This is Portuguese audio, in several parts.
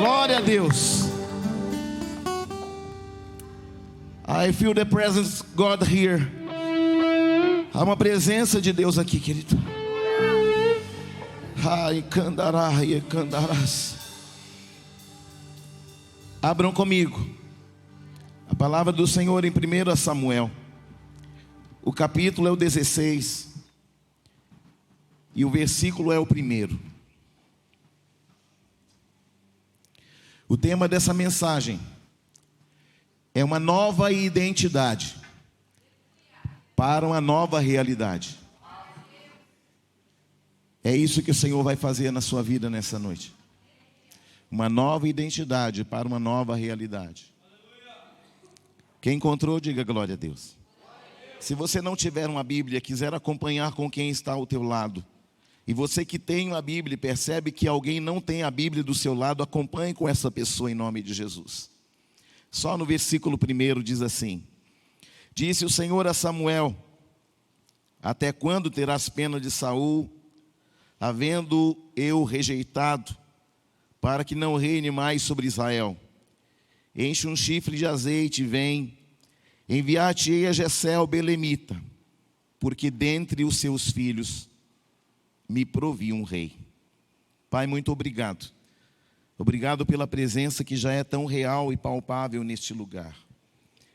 Glória a Deus. I feel the presence of God here. Há uma presença de Deus aqui, querido. Ai, candará e candarás. Abram comigo a palavra do Senhor em 1 Samuel. O capítulo é o 16 e o versículo é o 1. O tema dessa mensagem é uma nova identidade para uma nova realidade. É isso que o Senhor vai fazer na sua vida nessa noite. Uma nova identidade para uma nova realidade. Quem encontrou, diga glória a Deus. Se você não tiver uma Bíblia, quiser acompanhar com quem está ao teu lado, e você que tem uma Bíblia e percebe que alguém não tem a Bíblia do seu lado, acompanhe com essa pessoa em nome de Jesus. Só no versículo 1 diz assim: disse o Senhor a Samuel: até quando terás pena de Saul, havendo eu rejeitado, para que não reine mais sobre Israel? Enche um chifre de azeite e vem, enviar-te-ei a Jessé o belemita, porque dentre os seus filhos me provi um rei. Pai, muito obrigado. Obrigado pela presença que já é tão real e palpável neste lugar.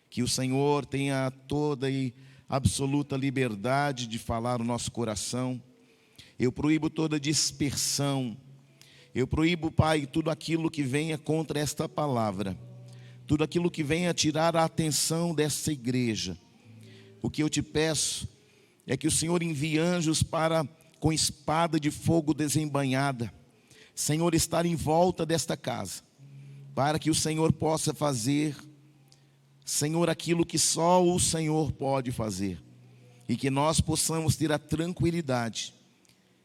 Que o Senhor tenha toda e absoluta liberdade de falar o nosso coração. Eu proíbo toda dispersão. Eu proíbo, Pai, tudo aquilo que venha contra esta palavra. Tudo aquilo que venha tirar a atenção dessa igreja. O que eu te peço é que o Senhor envie anjos para, com espada de fogo desembainhada, Senhor, estar em volta desta casa, para que o Senhor possa fazer, Senhor, aquilo que só o Senhor pode fazer, e que nós possamos ter a tranquilidade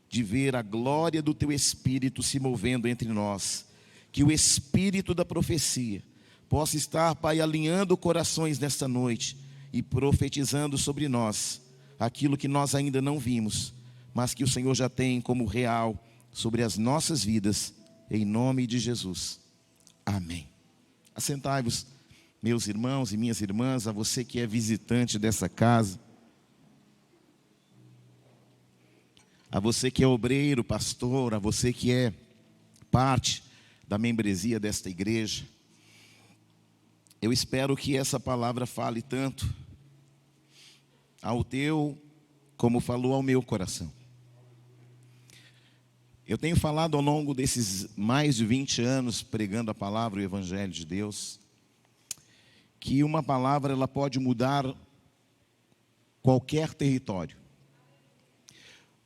de ver a glória do Teu Espírito se movendo entre nós, que o Espírito da profecia possa estar, Pai, alinhando corações nesta noite e profetizando sobre nós aquilo que nós ainda não vimos, mas que o Senhor já tem como real sobre as nossas vidas, em nome de Jesus. Amém. Assentai-vos, meus irmãos e minhas irmãs, a você que é visitante dessa casa, a você que é obreiro, pastor, a você que é parte da membresia desta igreja. Eu espero que essa palavra fale tanto ao teu, como falou ao meu coração. Eu tenho falado ao longo desses mais de 20 anos pregando a palavra, o Evangelho de Deus, que uma palavra ela pode mudar qualquer território.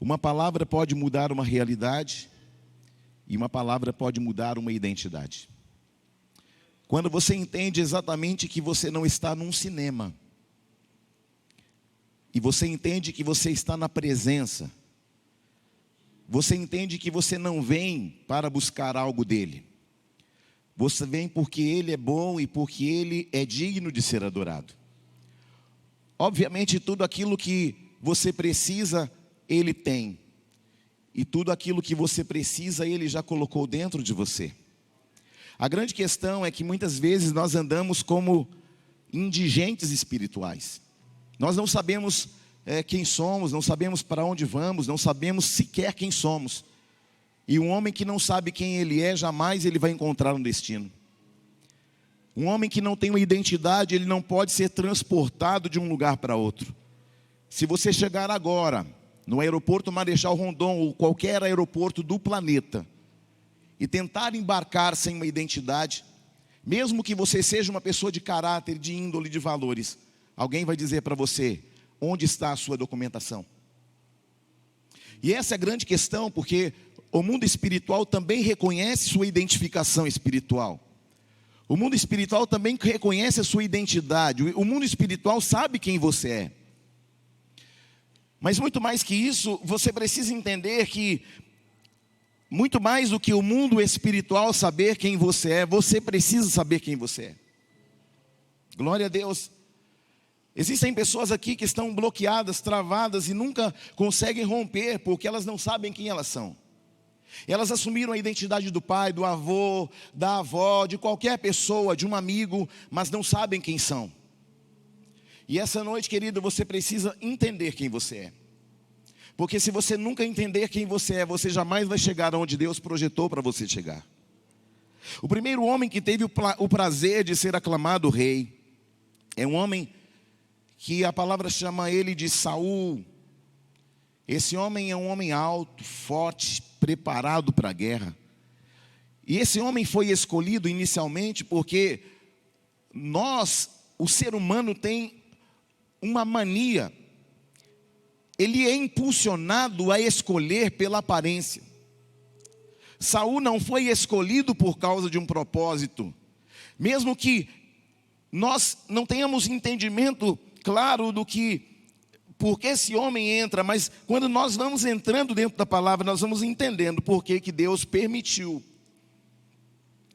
Uma palavra pode mudar uma realidade e uma palavra pode mudar uma identidade. Quando você entende exatamente que você não está num cinema e você entende que você está na presença, você entende que você não vem para buscar algo dele. Você vem porque ele é bom e porque ele é digno de ser adorado. Obviamente tudo aquilo que você precisa, ele tem. E tudo aquilo que você precisa, ele já colocou dentro de você. A grande questão é que muitas vezes nós andamos como indigentes espirituais. Nós não sabemos quem somos, não sabemos para onde vamos, não sabemos sequer quem somos. E um homem que não sabe quem ele é, jamais ele vai encontrar um destino. Um homem que não tem uma identidade, ele não pode ser transportado de um lugar para outro. Se você chegar agora no aeroporto Marechal Rondon ou qualquer aeroporto do planeta e tentar embarcar sem uma identidade, mesmo que você seja uma pessoa de caráter, de índole, de valores, alguém vai dizer para você: onde está a sua documentação? E essa é a grande questão, porque o mundo espiritual também reconhece sua identificação espiritual. O mundo espiritual também reconhece a sua identidade. O mundo espiritual sabe quem você é. Mas muito mais que isso, você precisa entender que, muito mais do que o mundo espiritual saber quem você é, você precisa saber quem você é. Glória a Deus. Existem pessoas aqui que estão bloqueadas, travadas e nunca conseguem romper porque elas não sabem quem elas são. Elas assumiram a identidade do pai, do avô, da avó, de qualquer pessoa, de um amigo, mas não sabem quem são. E essa noite, querido, você precisa entender quem você é. Porque se você nunca entender quem você é, você jamais vai chegar onde Deus projetou para você chegar. O primeiro homem que teve o prazer de ser aclamado rei é um homem que a palavra chama ele de Saul. Esse homem é um homem alto, forte, preparado para a guerra. E esse homem foi escolhido inicialmente porque o ser humano tem uma mania. Ele é impulsionado a escolher pela aparência. Saul não foi escolhido por causa de um propósito. Mesmo que nós não tenhamos entendimento claro do que, por que esse homem entra, mas quando nós vamos entrando dentro da palavra, nós vamos entendendo por que Deus permitiu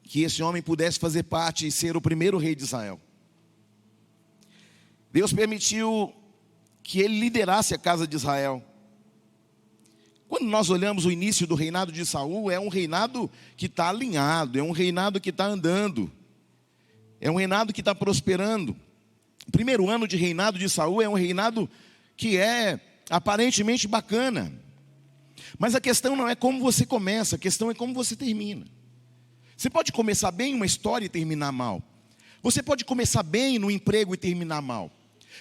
que esse homem pudesse fazer parte e ser o primeiro rei de Israel. Deus permitiu que ele liderasse a casa de Israel. Quando nós olhamos o início do reinado de Saul, é um reinado que está alinhado, é um reinado que está andando, é um reinado que está prosperando. O primeiro ano de reinado de Saul é um reinado que é aparentemente bacana. Mas a questão não é como você começa, a questão é como você termina. Você pode começar bem uma história e terminar mal. Você pode começar bem no emprego e terminar mal.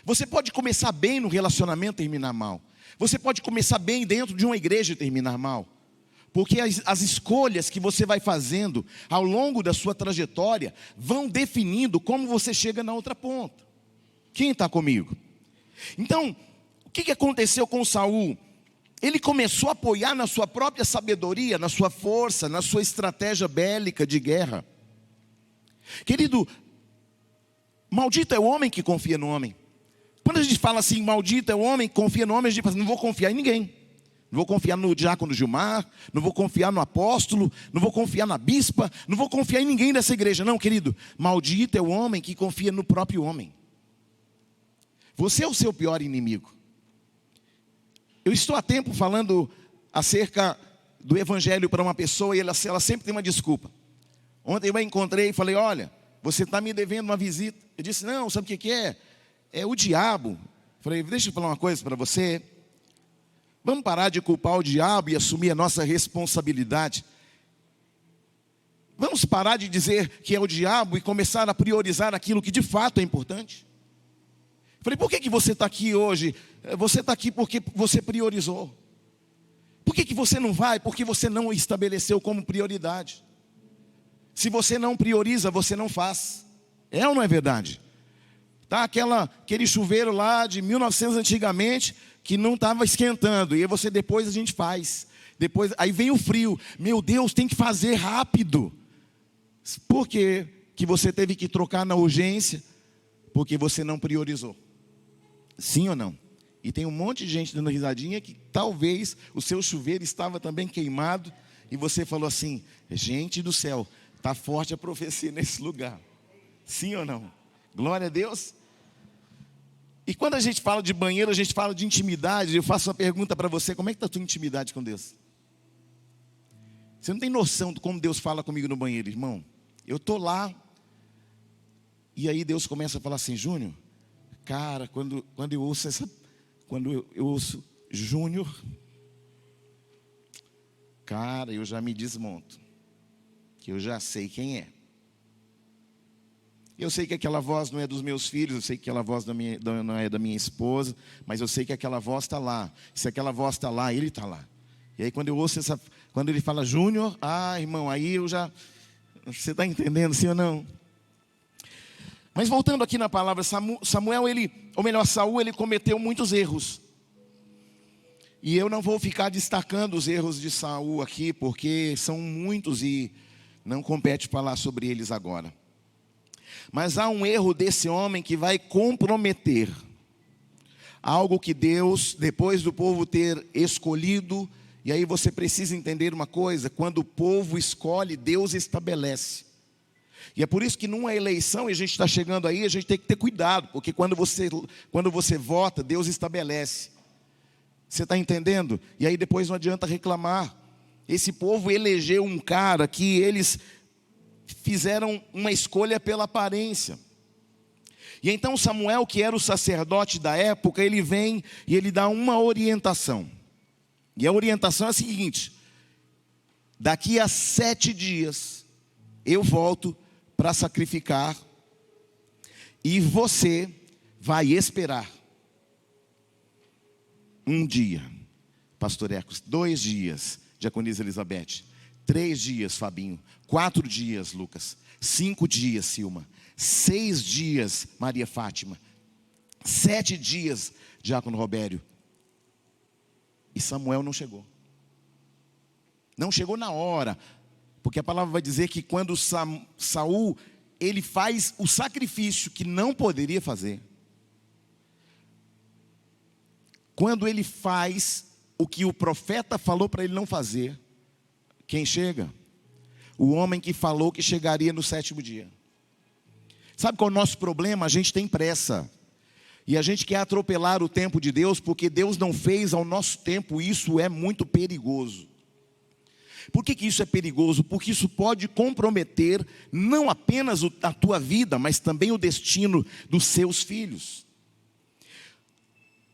Você pode começar bem no relacionamento e terminar mal. Você pode começar bem dentro de uma igreja e terminar mal. Porque as escolhas que você vai fazendo ao longo da sua trajetória vão definindo como você chega na outra ponta. Quem está comigo? Então, o que aconteceu com Saul? Ele começou a apoiar na sua própria sabedoria, na sua força, na sua estratégia bélica de guerra. Querido, maldito é o homem que confia no homem. Quando a gente fala assim, maldito é o homem que confia no homem, a gente fala assim, não vou confiar em ninguém. Não vou confiar no diácono Gilmar, não vou confiar no apóstolo, não vou confiar na bispa, não vou confiar em ninguém dessa igreja. Não, querido, maldito é o homem que confia no próprio homem. Você é o seu pior inimigo. Eu estou há tempo falando acerca do evangelho para uma pessoa e ela sempre tem uma desculpa. Ontem eu a encontrei e falei, olha, você está me devendo uma visita. Eu disse, não, sabe o que é? É o diabo. Falei, deixa eu falar uma coisa para você. Vamos parar de culpar o diabo e assumir a nossa responsabilidade. Vamos parar de dizer que é o diabo e começar a priorizar aquilo que de fato é importante. Falei, por que você está aqui hoje? Você está aqui porque você priorizou. Por que você não vai? Porque você não estabeleceu como prioridade. Se você não prioriza, você não faz. É ou não é verdade? Tá aquele chuveiro lá de 1900 antigamente, que não estava esquentando, e aí depois a gente faz. Depois, aí vem o frio. Meu Deus, tem que fazer rápido. Por que você teve que trocar na urgência? Porque você não priorizou. Sim ou não? E tem um monte de gente dando risadinha que talvez o seu chuveiro estava também queimado, e você falou assim, gente do céu, está forte a profecia nesse lugar. Sim ou não? Glória a Deus. E quando a gente fala de banheiro, a gente fala de intimidade. Eu faço uma pergunta para você, como é que está a tua intimidade com Deus? Você não tem noção de como Deus fala comigo no banheiro, irmão. Eu estou lá, e aí Deus começa a falar assim, Júnior, cara, quando eu ouço Júnior, cara, eu já me desmonto, que eu já sei quem é. Eu sei que aquela voz não é dos meus filhos, eu sei que aquela voz não é da minha esposa, mas eu sei que aquela voz está lá. Se aquela voz está lá, ele está lá. E aí quando eu ouço quando ele fala Júnior, irmão, aí eu já, você está entendendo, sim ou não? Mas voltando aqui na palavra, Saul, ele cometeu muitos erros. E eu não vou ficar destacando os erros de Saul aqui, porque são muitos e não compete falar sobre eles agora. Mas há um erro desse homem que vai comprometer algo que Deus, depois do povo ter escolhido, e aí você precisa entender uma coisa, quando o povo escolhe, Deus estabelece. E é por isso que numa eleição, e a gente está chegando aí, a gente tem que ter cuidado, porque quando você vota, Deus estabelece. Você está entendendo? E aí depois não adianta reclamar. esse povo elegeu um cara que eles fizeram uma escolha pela aparência. E então Samuel, que era o sacerdote da época, ele vem e ele dá uma orientação. E a orientação é a seguinte: daqui a 7 dias eu volto para sacrificar, e você vai esperar um dia, pastor Ecos, 2 dias, diaconisa Elizabeth, 3 dias, Fabinho, 4 dias, Lucas, 5 dias, Silma, 6 dias, Maria Fátima, 7 dias, diácono Robério. E Samuel não chegou. Não chegou na hora, porque a palavra vai dizer que quando Saul, ele faz o sacrifício que não poderia fazer. Quando ele faz o que o profeta falou para ele não fazer, quem chega? O homem que falou que chegaria no 7º dia. Sabe qual é o nosso problema? A gente tem pressa. E a gente quer atropelar o tempo de Deus, porque Deus não fez ao nosso tempo. Isso é muito perigoso. Por que isso é perigoso? Porque isso pode comprometer não apenas a tua vida, mas também o destino dos seus filhos.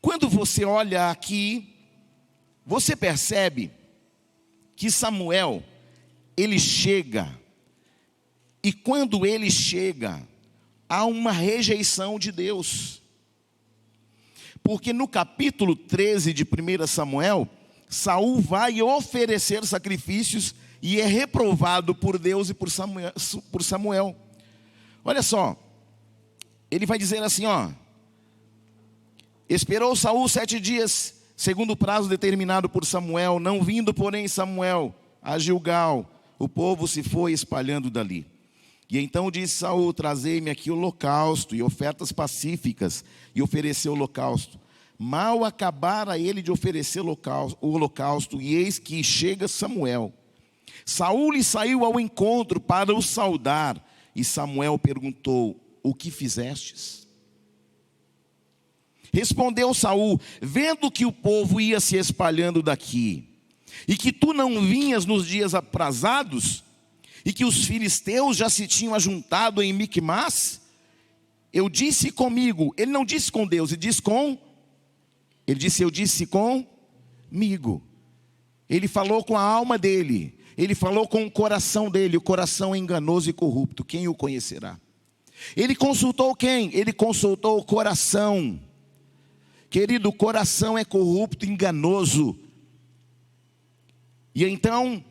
Quando você olha aqui, você percebe que Samuel, ele chega, e quando ele chega, há uma rejeição de Deus. Porque no capítulo 13 de 1 Samuel, Saul vai oferecer sacrifícios e é reprovado por Deus e por Samuel. Olha só, ele vai dizer assim, ó: esperou Saul 7 dias, segundo o prazo determinado por Samuel, não vindo, porém, Samuel a Gilgal, o povo se foi espalhando dali. E então disse Saul: trazei-me aqui holocausto e ofertas pacíficas, e ofereceu holocausto. Mal acabara ele de oferecer o holocausto, e eis que chega Samuel. Saul lhe saiu ao encontro para o saudar, e Samuel perguntou: o que fizestes? Respondeu Saul: vendo que o povo ia se espalhando daqui, e que tu não vinhas nos dias aprazados, e que os filisteus já se tinham ajuntado em Micmas, eu disse comigo. Ele não disse com Deus, ele disse eu disse comigo. Ele falou com a alma dele, ele falou com o coração dele. O coração é enganoso e corrupto, quem o conhecerá? Ele consultou quem? Ele consultou o coração. Querido, o coração é corrupto, enganoso. E então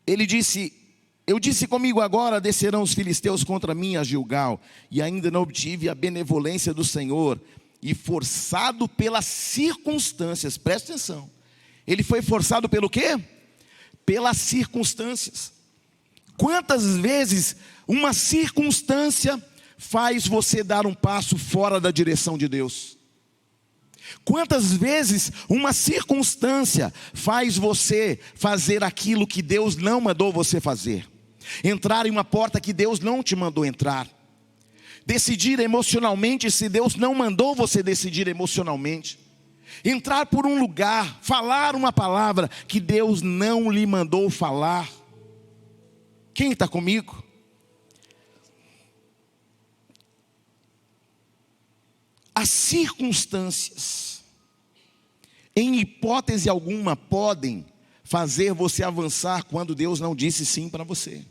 ele disse: eu disse comigo, agora descerão os filisteus contra mim a Gilgal, e ainda não obtive a benevolência do Senhor, e forçado pelas circunstâncias. Presta atenção, ele foi forçado pelo quê? Pelas circunstâncias. Quantas vezes uma circunstância faz você dar um passo fora da direção de Deus? Quantas vezes uma circunstância faz você fazer aquilo que Deus não mandou você fazer? Entrar em uma porta que Deus não te mandou entrar. Decidir emocionalmente se Deus não mandou você decidir emocionalmente. Entrar por um lugar, falar uma palavra que Deus não lhe mandou falar. Quem está comigo? As circunstâncias, em hipótese alguma, podem fazer você avançar quando Deus não disse sim para você.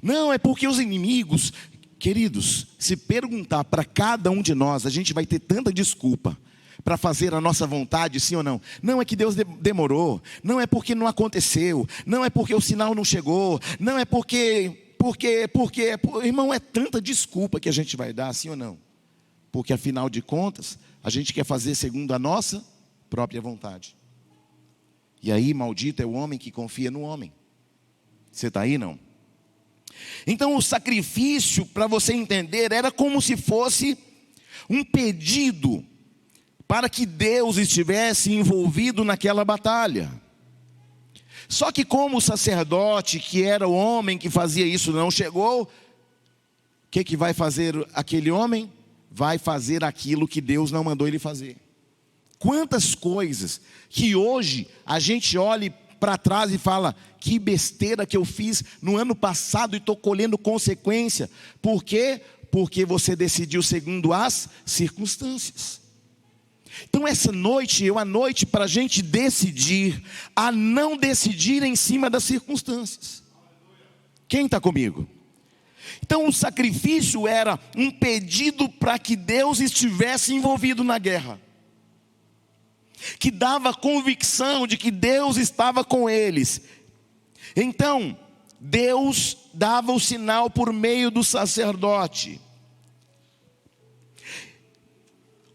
Não, é porque os inimigos, queridos, se perguntar para cada um de nós, a gente vai ter tanta desculpa para fazer a nossa vontade, sim ou não? Não é que Deus demorou, não é porque não aconteceu, não é porque o sinal não chegou, não é porque, irmão, é tanta desculpa que a gente vai dar, sim ou não? Porque afinal de contas, a gente quer fazer segundo a nossa própria vontade. E aí, maldito é o homem que confia no homem. Você está aí, não? Então o sacrifício, para você entender, era como se fosse um pedido para que Deus estivesse envolvido naquela batalha. Só que como o sacerdote, que era o homem que fazia isso, não chegou, o que vai fazer aquele homem? Vai fazer aquilo que Deus não mandou ele fazer. Quantas coisas que hoje a gente olha para trás e fala: que besteira que eu fiz no ano passado e estou colhendo consequência. Por quê? Porque você decidiu segundo as circunstâncias. Então essa noite é uma noite para a gente decidir a não decidir em cima das circunstâncias. Quem está comigo? Então o sacrifício era um pedido para que Deus estivesse envolvido na guerra, que dava convicção de que Deus estava com eles. Então Deus dava o sinal por meio do sacerdote.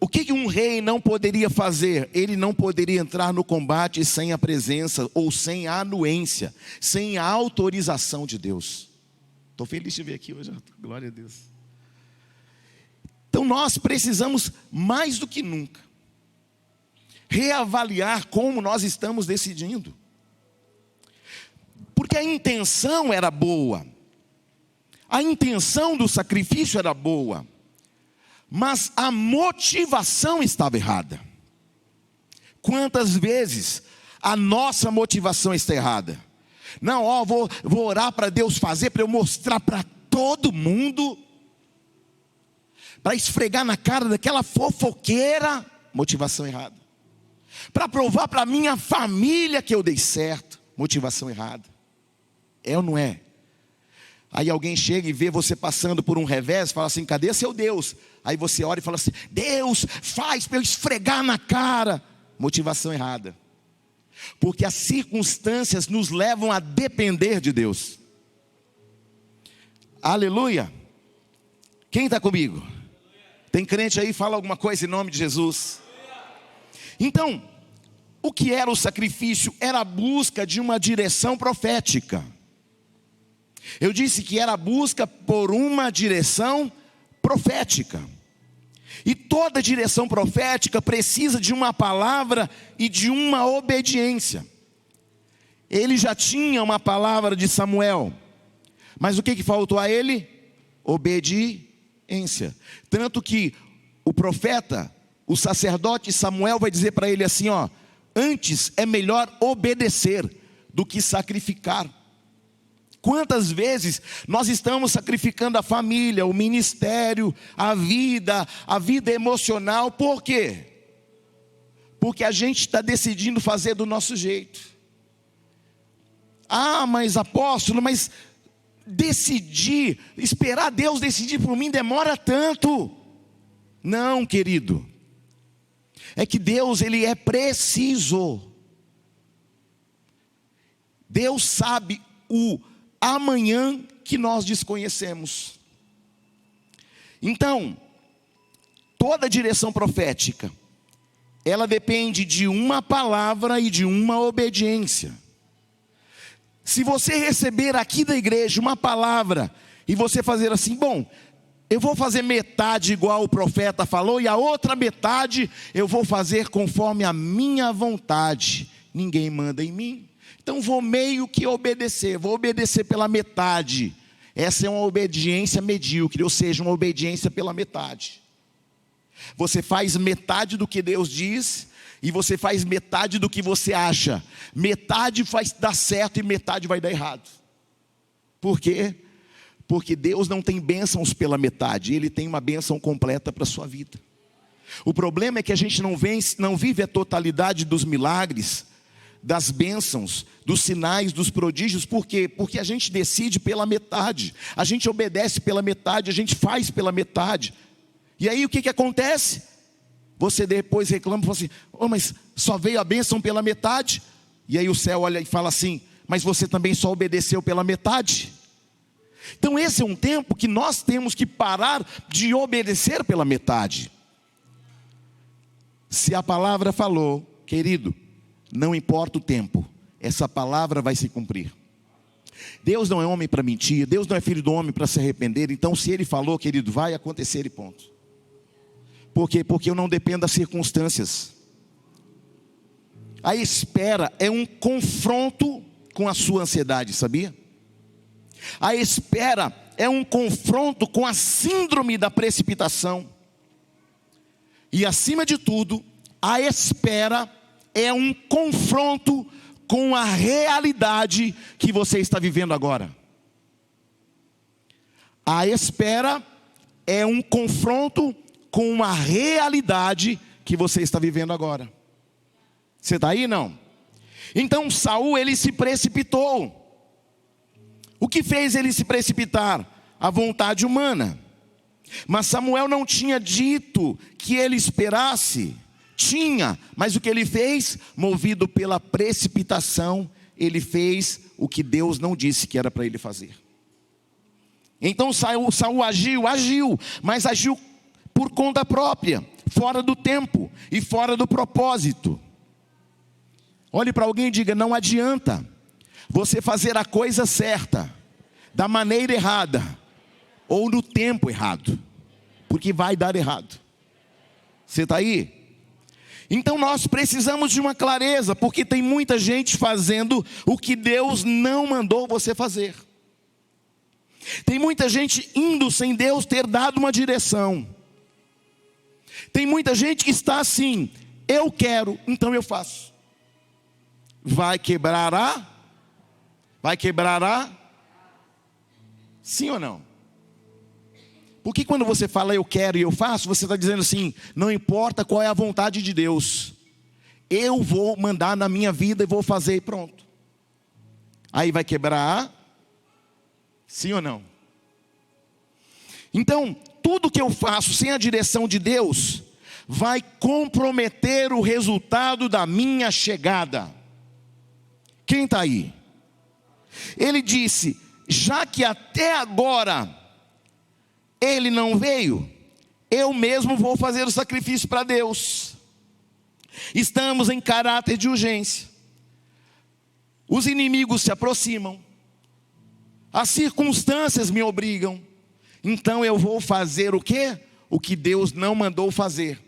O que um rei não poderia fazer? Ele não poderia entrar no combate sem a presença ou sem a anuência, sem a autorização de Deus. Estou feliz de ver aqui hoje, glória a Deus. Então nós precisamos mais do que nunca reavaliar como nós estamos decidindo. Porque a intenção era boa, a intenção do sacrifício era boa, mas a motivação estava errada. Quantas vezes a nossa motivação está errada? Não, vou orar para Deus fazer, para eu mostrar para todo mundo, para esfregar na cara daquela fofoqueira. Motivação errada. Para provar para minha família que eu dei certo. Motivação errada. É ou não é? Aí alguém chega e vê você passando por um revés, fala assim: cadê seu Deus? Aí você ora e fala assim: Deus, faz para eu esfregar na cara. Motivação errada. Porque as circunstâncias nos levam a depender de Deus. Aleluia. Quem está comigo? Tem crente aí? Fala alguma coisa em nome de Jesus. Então, o que era o sacrifício? Era a busca de uma direção profética. Eu disse que era a busca por uma direção profética. E toda direção profética precisa de uma palavra e de uma obediência. Ele já tinha uma palavra de Samuel, mas o que faltou a ele? Obediência. Tanto que o profeta, o sacerdote Samuel vai dizer para ele assim: antes é melhor obedecer do que sacrificar. Quantas vezes nós estamos sacrificando a família, o ministério, a vida emocional? Por quê? Porque a gente está decidindo fazer do nosso jeito. Mas apóstolo, mas decidir, esperar Deus decidir por mim demora tanto. Não, querido. É que Deus, Ele é preciso. Deus sabe o amanhã que nós desconhecemos. Então, toda direção profética, ela depende de uma palavra e de uma obediência. Se você receber aqui da igreja uma palavra e você fazer assim: bom, eu vou fazer metade igual o profeta falou, e a outra metade eu vou fazer conforme a minha vontade, ninguém manda em mim, então vou meio que obedecer, vou obedecer pela metade. Essa é uma obediência medíocre, ou seja, uma obediência pela metade. Você faz metade do que Deus diz, e você faz metade do que você acha. Metade vai dar certo e metade vai dar errado. Por quê? Porque Deus não tem bênçãos pela metade, Ele tem uma bênção completa para a sua vida. O problema é que a gente não vive a totalidade dos milagres, das bênçãos, dos sinais, dos prodígios. Por quê? Porque a gente decide pela metade, a gente obedece pela metade, a gente faz pela metade. E aí o que acontece? Você depois reclama e fala assim: mas só veio a bênção pela metade. E aí o céu olha e fala assim: mas você também só obedeceu pela metade. Então esse é um tempo que nós temos que parar de obedecer pela metade. Se a palavra falou, querido, não importa o tempo, essa palavra vai se cumprir. Deus não é homem para mentir, Deus não é filho do homem para se arrepender. Então se Ele falou, querido, vai acontecer e ponto. Por quê? Porque eu não dependo das circunstâncias. A espera é um confronto com a sua ansiedade, sabia? A espera é um confronto com a síndrome da precipitação. E acima de tudo, A espera é um confronto com a realidade que você está vivendo agora. A espera é um confronto com a realidade que você está vivendo agora. Você está aí, não? Então Saul, ele se precipitou. O que fez ele se precipitar? A vontade humana. Mas Samuel não tinha dito que ele esperasse. Tinha, mas o que ele fez? Movido pela precipitação, ele fez o que Deus não disse que era para ele fazer. Então Saul agiu, mas agiu por conta própria, fora do tempo e fora do propósito. Olhe para alguém e diga: não adianta você fazer a coisa certa, da maneira errada, ou no tempo errado, porque vai dar errado. Você está aí? Então nós precisamos de uma clareza, porque tem muita gente fazendo o que Deus não mandou você fazer. Tem muita gente indo sem Deus ter dado uma direção. Tem muita gente que está assim: eu quero, então eu faço. Vai quebrar a? Sim ou não? Porque quando você fala eu quero e eu faço, você está dizendo assim: não importa qual é a vontade de Deus, eu vou mandar na minha vida e vou fazer e pronto. Aí vai quebrar a? Sim ou não? Então, tudo que eu faço sem a direção de Deus vai comprometer o resultado da minha chegada. Quem está aí? Ele disse: já que até agora ele não veio, eu mesmo vou fazer o sacrifício para Deus. Estamos em caráter de urgência. Os inimigos se aproximam. As circunstâncias me obrigam. Então eu vou fazer o quê? O que Deus não mandou fazer.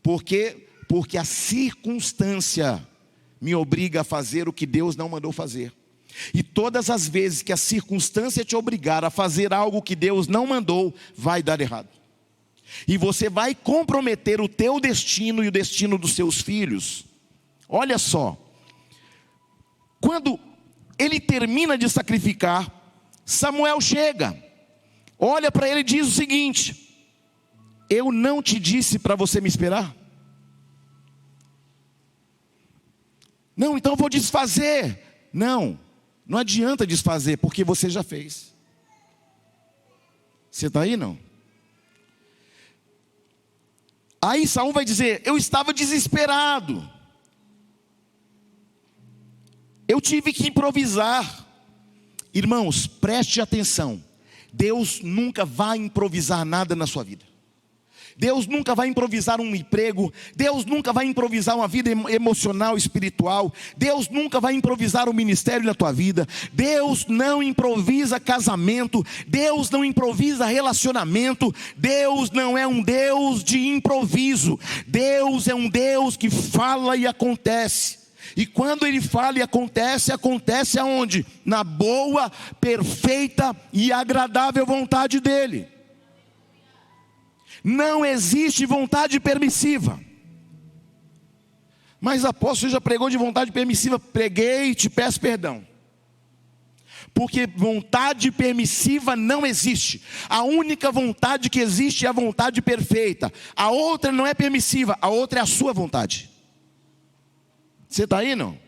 Por quê? Porque a circunstância me obriga a fazer o que Deus não mandou fazer. E todas as vezes que a circunstância te obrigar a fazer algo que Deus não mandou, vai dar errado. E você vai comprometer o teu destino e o destino dos seus filhos. Olha só. Quando ele termina de sacrificar, Samuel chega. Olha para ele e diz o seguinte: eu não te disse para você me esperar? Não, então eu vou desfazer. Não adianta desfazer, porque você já fez. Você está aí, não? Aí Saul vai dizer: eu estava desesperado. Eu tive que improvisar. Irmãos, preste atenção. Deus nunca vai improvisar nada na sua vida. Deus nunca vai improvisar um emprego. Deus nunca vai improvisar uma vida emocional, espiritual. Deus nunca vai improvisar um ministério na tua vida. Deus não improvisa casamento. Deus não improvisa relacionamento. Deus não é um Deus de improviso. Deus é um Deus que fala e acontece. E quando Ele fala e acontece, acontece aonde? Na boa, perfeita e agradável vontade dEle. Não existe vontade permissiva. Mas apóstolo, você já pregou de vontade permissiva? Preguei e te peço perdão. Porque vontade permissiva não existe. A única vontade que existe é a vontade perfeita. A outra não é permissiva, a outra é a sua vontade. Você está aí, não?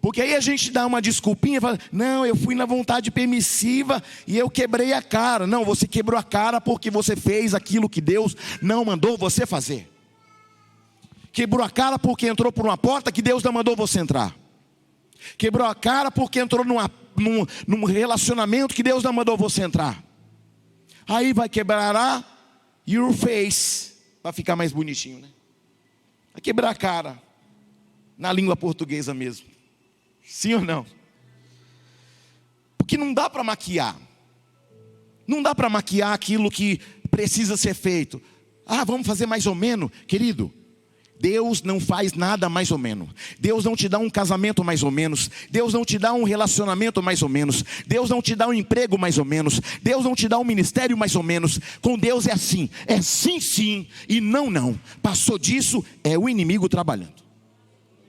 Porque aí a gente dá uma desculpinha e fala: não, eu fui na vontade permissiva e eu quebrei a cara. Não, você quebrou a cara porque você fez aquilo que Deus não mandou você fazer. Quebrou a cara porque entrou por uma porta que Deus não mandou você entrar. Quebrou a cara porque entrou num relacionamento que Deus não mandou você entrar. Aí vai quebrar a your face, para ficar mais bonitinho, né? Vai quebrar a cara, na língua portuguesa mesmo. Sim ou não? Porque não dá para maquiar. Não dá para maquiar aquilo que precisa ser feito. Ah, vamos fazer mais ou menos. Querido, Deus não faz nada mais ou menos. Deus não te dá um casamento mais ou menos. Deus não te dá um relacionamento mais ou menos. Deus não te dá um emprego mais ou menos. Deus não te dá um ministério mais ou menos. Com Deus é sim, sim e não, não. Passou disso, é o inimigo trabalhando.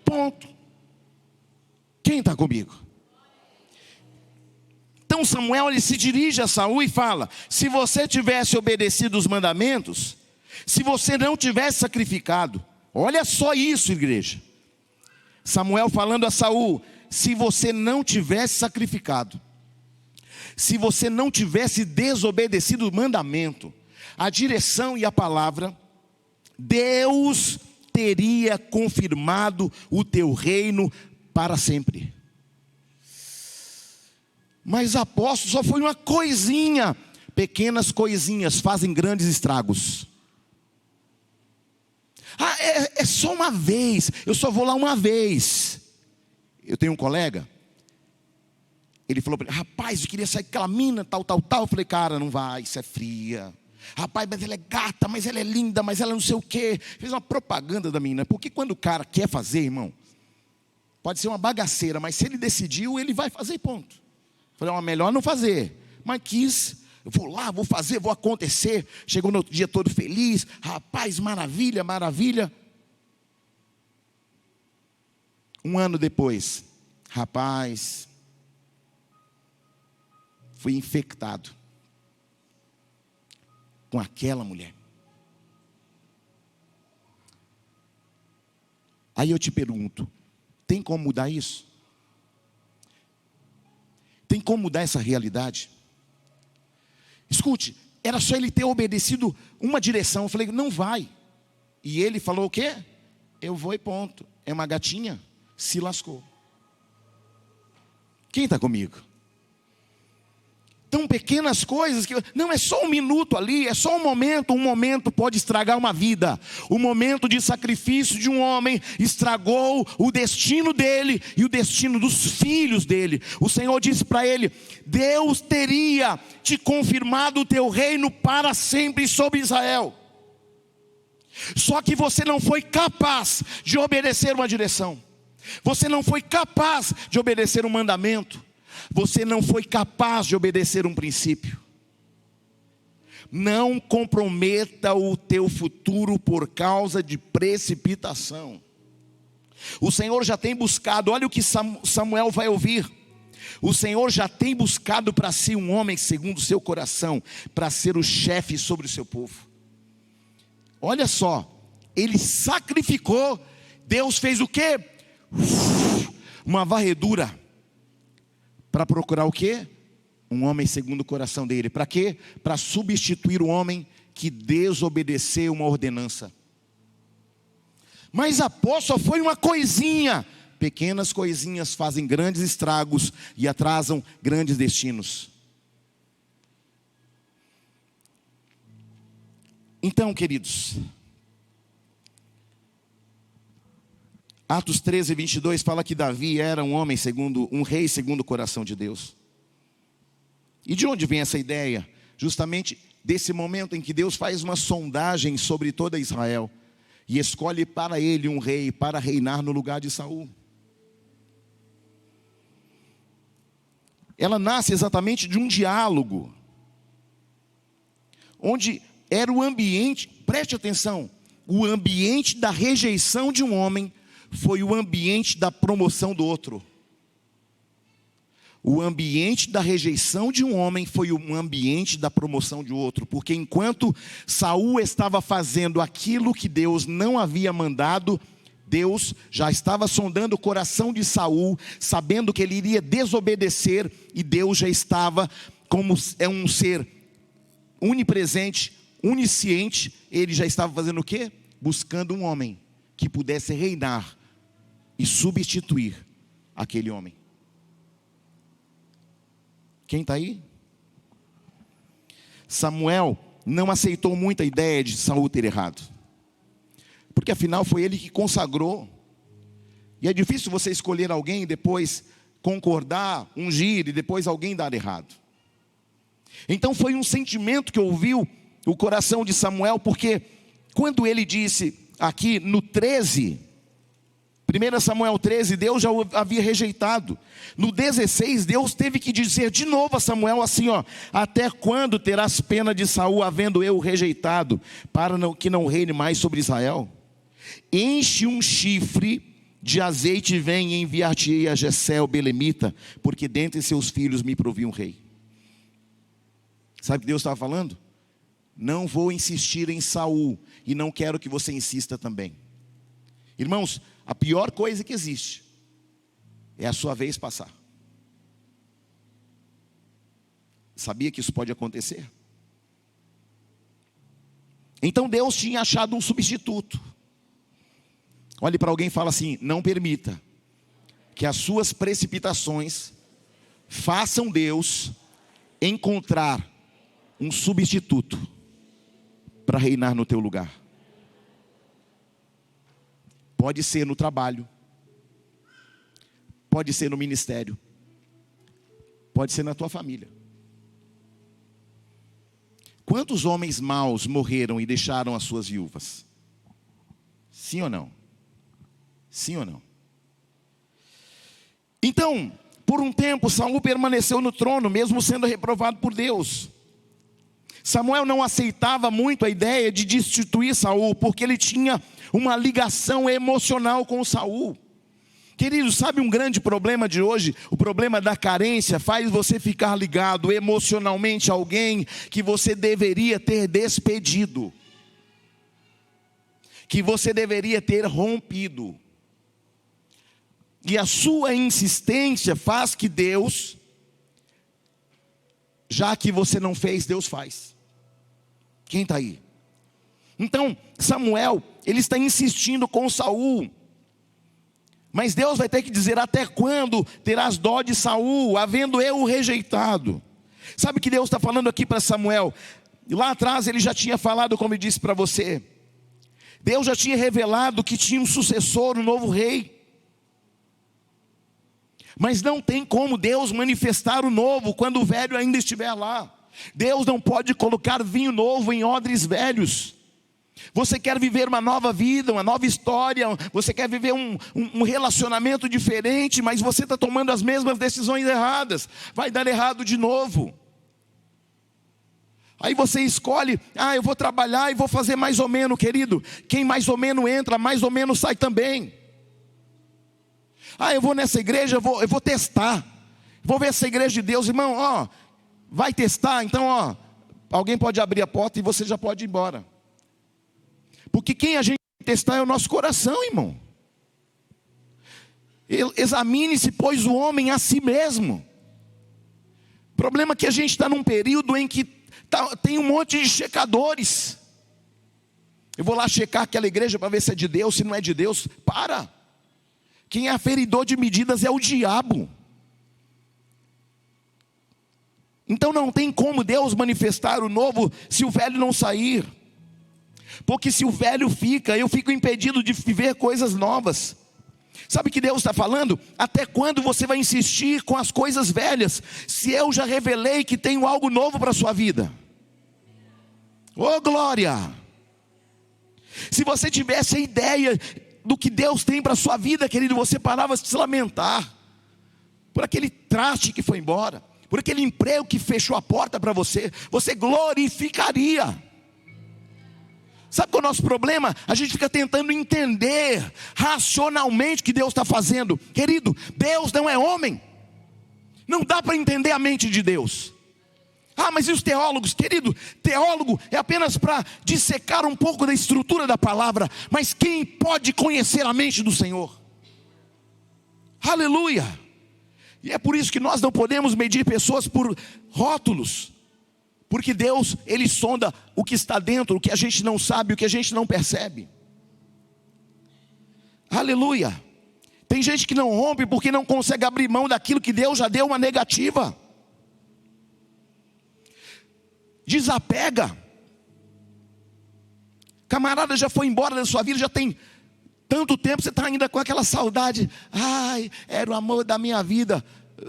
Ponto. Quem está comigo? Então Samuel, ele se dirige a Saul e fala: se você tivesse obedecido os mandamentos, se você não tivesse sacrificado. Olha só isso, igreja. Samuel falando a Saul: se você não tivesse sacrificado, se você não tivesse desobedecido o mandamento, a direção e a palavra, Deus teria confirmado o teu reino para sempre. Mas apóstolo, só foi uma coisinha. Pequenas coisinhas fazem grandes estragos. É só uma vez, eu só vou lá uma vez. Eu tenho um colega, ele falou para mim: rapaz, eu queria sair com aquela mina, tal. Eu falei: cara, não vai, isso é fria. Rapaz, mas ela é gata, mas ela é linda, mas ela não sei o quê. Fez uma propaganda da menina. Porque quando o cara quer fazer, irmão, pode ser uma bagaceira, mas se ele decidiu, ele vai fazer, ponto. Eu falei: melhor não fazer. Mas quis. Eu vou lá, vou fazer, vou acontecer. Chegou no outro dia todo feliz. Rapaz, maravilha, maravilha. Um ano depois, rapaz, fui infectado com aquela mulher. Aí eu te pergunto: tem como mudar isso? Tem como mudar essa realidade? Escute, era só ele ter obedecido uma direção. Eu falei: não vai. E ele falou o quê? Eu vou e ponto. É uma gatinha, se lascou. Quem está comigo? Então pequenas coisas, que não é só um minuto ali, é só um momento pode estragar uma vida. O momento de sacrifício de um homem estragou o destino dele e o destino dos filhos dele. O Senhor disse para ele: Deus teria te confirmado o teu reino para sempre sobre Israel. Só que você não foi capaz de obedecer uma direção. Você não foi capaz de obedecer um mandamento. Você não foi capaz de obedecer um princípio. Não comprometa o teu futuro por causa de precipitação. O Senhor já tem buscado, olha o que Samuel vai ouvir. O Senhor já tem buscado para si um homem segundo o seu coração, para ser o chefe sobre o seu povo. Olha só, ele sacrificou. Deus fez o quê? Uma varredura. Para procurar o quê? Um homem segundo o coração dele. Para quê? Para substituir o homem que desobedeceu uma ordenança. Mas apóstolo, foi uma coisinha. Pequenas coisinhas fazem grandes estragos e atrasam grandes destinos. Então, queridos, Atos 13, 22 fala que Davi era um rei segundo o coração de Deus. E de onde vem essa ideia? Justamente desse momento em que Deus faz uma sondagem sobre toda Israel e escolhe para ele um rei para reinar no lugar de Saul. Ela nasce exatamente de um diálogo, onde era o ambiente, preste atenção, o ambiente da rejeição de um homem foi o ambiente da promoção do outro. O ambiente da rejeição de um homem foi um ambiente da promoção de outro. Porque enquanto Saul estava fazendo aquilo que Deus não havia mandado, Deus já estava sondando o coração de Saul, sabendo que ele iria desobedecer, e Deus já estava, como é um ser onipresente, onisciente, ele já estava fazendo o quê? Buscando um homem que pudesse reinar e substituir aquele homem. Quem está aí? Samuel não aceitou muito a ideia de Saul ter errado, porque afinal foi ele que consagrou. E é difícil você escolher alguém e depois concordar, ungir e depois alguém dar errado. Então foi um sentimento que ouviu o coração de Samuel, porque quando ele disse: aqui no 13, 1 Samuel 13, Deus já o havia rejeitado. No 16, Deus teve que dizer de novo a Samuel assim, ó: até quando terás pena de Saul, havendo eu o rejeitado, para que não reine mais sobre Israel? Enche um chifre de azeite e vem e enviar-te-ei a Jessé o belemita, porque dentre seus filhos me provi um rei. Sabe o que Deus estava falando? Não vou insistir em Saul, e não quero que você insista também. Irmãos, a pior coisa que existe é a sua vez passar. Sabia que isso pode acontecer? Então Deus tinha achado um substituto. Olhe para alguém e fala assim: não permita que as suas precipitações façam Deus encontrar um substituto para reinar no teu lugar. Pode ser no trabalho, pode ser no ministério, pode ser na tua família. Quantos homens maus morreram e deixaram as suas viúvas? Sim ou não? Sim ou não? Então, por um tempo, Saul permaneceu no trono, mesmo sendo reprovado por Deus. Samuel não aceitava muito a ideia de destituir Saul, porque ele tinha uma ligação emocional com Saul. Queridos, sabe um grande problema de hoje? O problema da carência faz você ficar ligado emocionalmente a alguém que você deveria ter despedido, que você deveria ter rompido. E a sua insistência faz que Deus, já que você não fez, Deus faz. Quem está aí? Então, Samuel, ele está insistindo com Saul. Mas Deus vai ter que dizer: até quando terás dó de Saul, havendo eu o rejeitado? Sabe o que Deus está falando aqui para Samuel? Lá atrás ele já tinha falado, como eu disse para você. Deus já tinha revelado que tinha um sucessor, um novo rei. Mas não tem como Deus manifestar o novo quando o velho ainda estiver lá. Deus não pode colocar vinho novo em odres velhos. Você quer viver uma nova vida, uma nova história, você quer viver um relacionamento diferente, mas você está tomando as mesmas decisões erradas, vai dar errado de novo. Aí você escolhe: eu vou trabalhar e vou fazer mais ou menos. Querido, quem mais ou menos entra, mais ou menos sai também. Eu vou nessa igreja, eu vou testar, vou ver essa igreja de Deus. Irmão, vai testar, então alguém pode abrir a porta e você já pode ir embora. Porque quem a gente tem que testar é o nosso coração, irmão. Examine-se, pois, o homem a si mesmo. O problema é que a gente está num período em que tem um monte de checadores. Eu vou lá checar aquela igreja para ver se é de Deus. Se não é de Deus, para. Quem é aferidor de medidas é o diabo. Então não tem como Deus manifestar o novo se o velho não sair. Porque se o velho fica, eu fico impedido de viver coisas novas. Sabe o que Deus está falando? Até quando você vai insistir com as coisas velhas, se eu já revelei que tenho algo novo para a sua vida? Oh glória! Se você tivesse a ideia do que Deus tem para a sua vida, querido, você parava de se lamentar por aquele traste que foi embora, por aquele emprego que fechou a porta para você. Você glorificaria. Sabe qual é o nosso problema? A gente fica tentando entender racionalmente o que Deus está fazendo. Querido, Deus não é homem. Não dá para entender a mente de Deus. Mas e os teólogos? Querido, teólogo é apenas para dissecar um pouco da estrutura da palavra. Mas quem pode conhecer a mente do Senhor? Aleluia! E é por isso que nós não podemos medir pessoas por rótulos. Porque Deus, Ele sonda o que está dentro, o que a gente não sabe, o que a gente não percebe. Aleluia! Tem gente que não rompe porque não consegue abrir mão daquilo que Deus já deu uma negativa. Desapega. Camarada já foi embora da sua vida, já tem tanto tempo, você está ainda com aquela saudade. Era o amor da minha vida.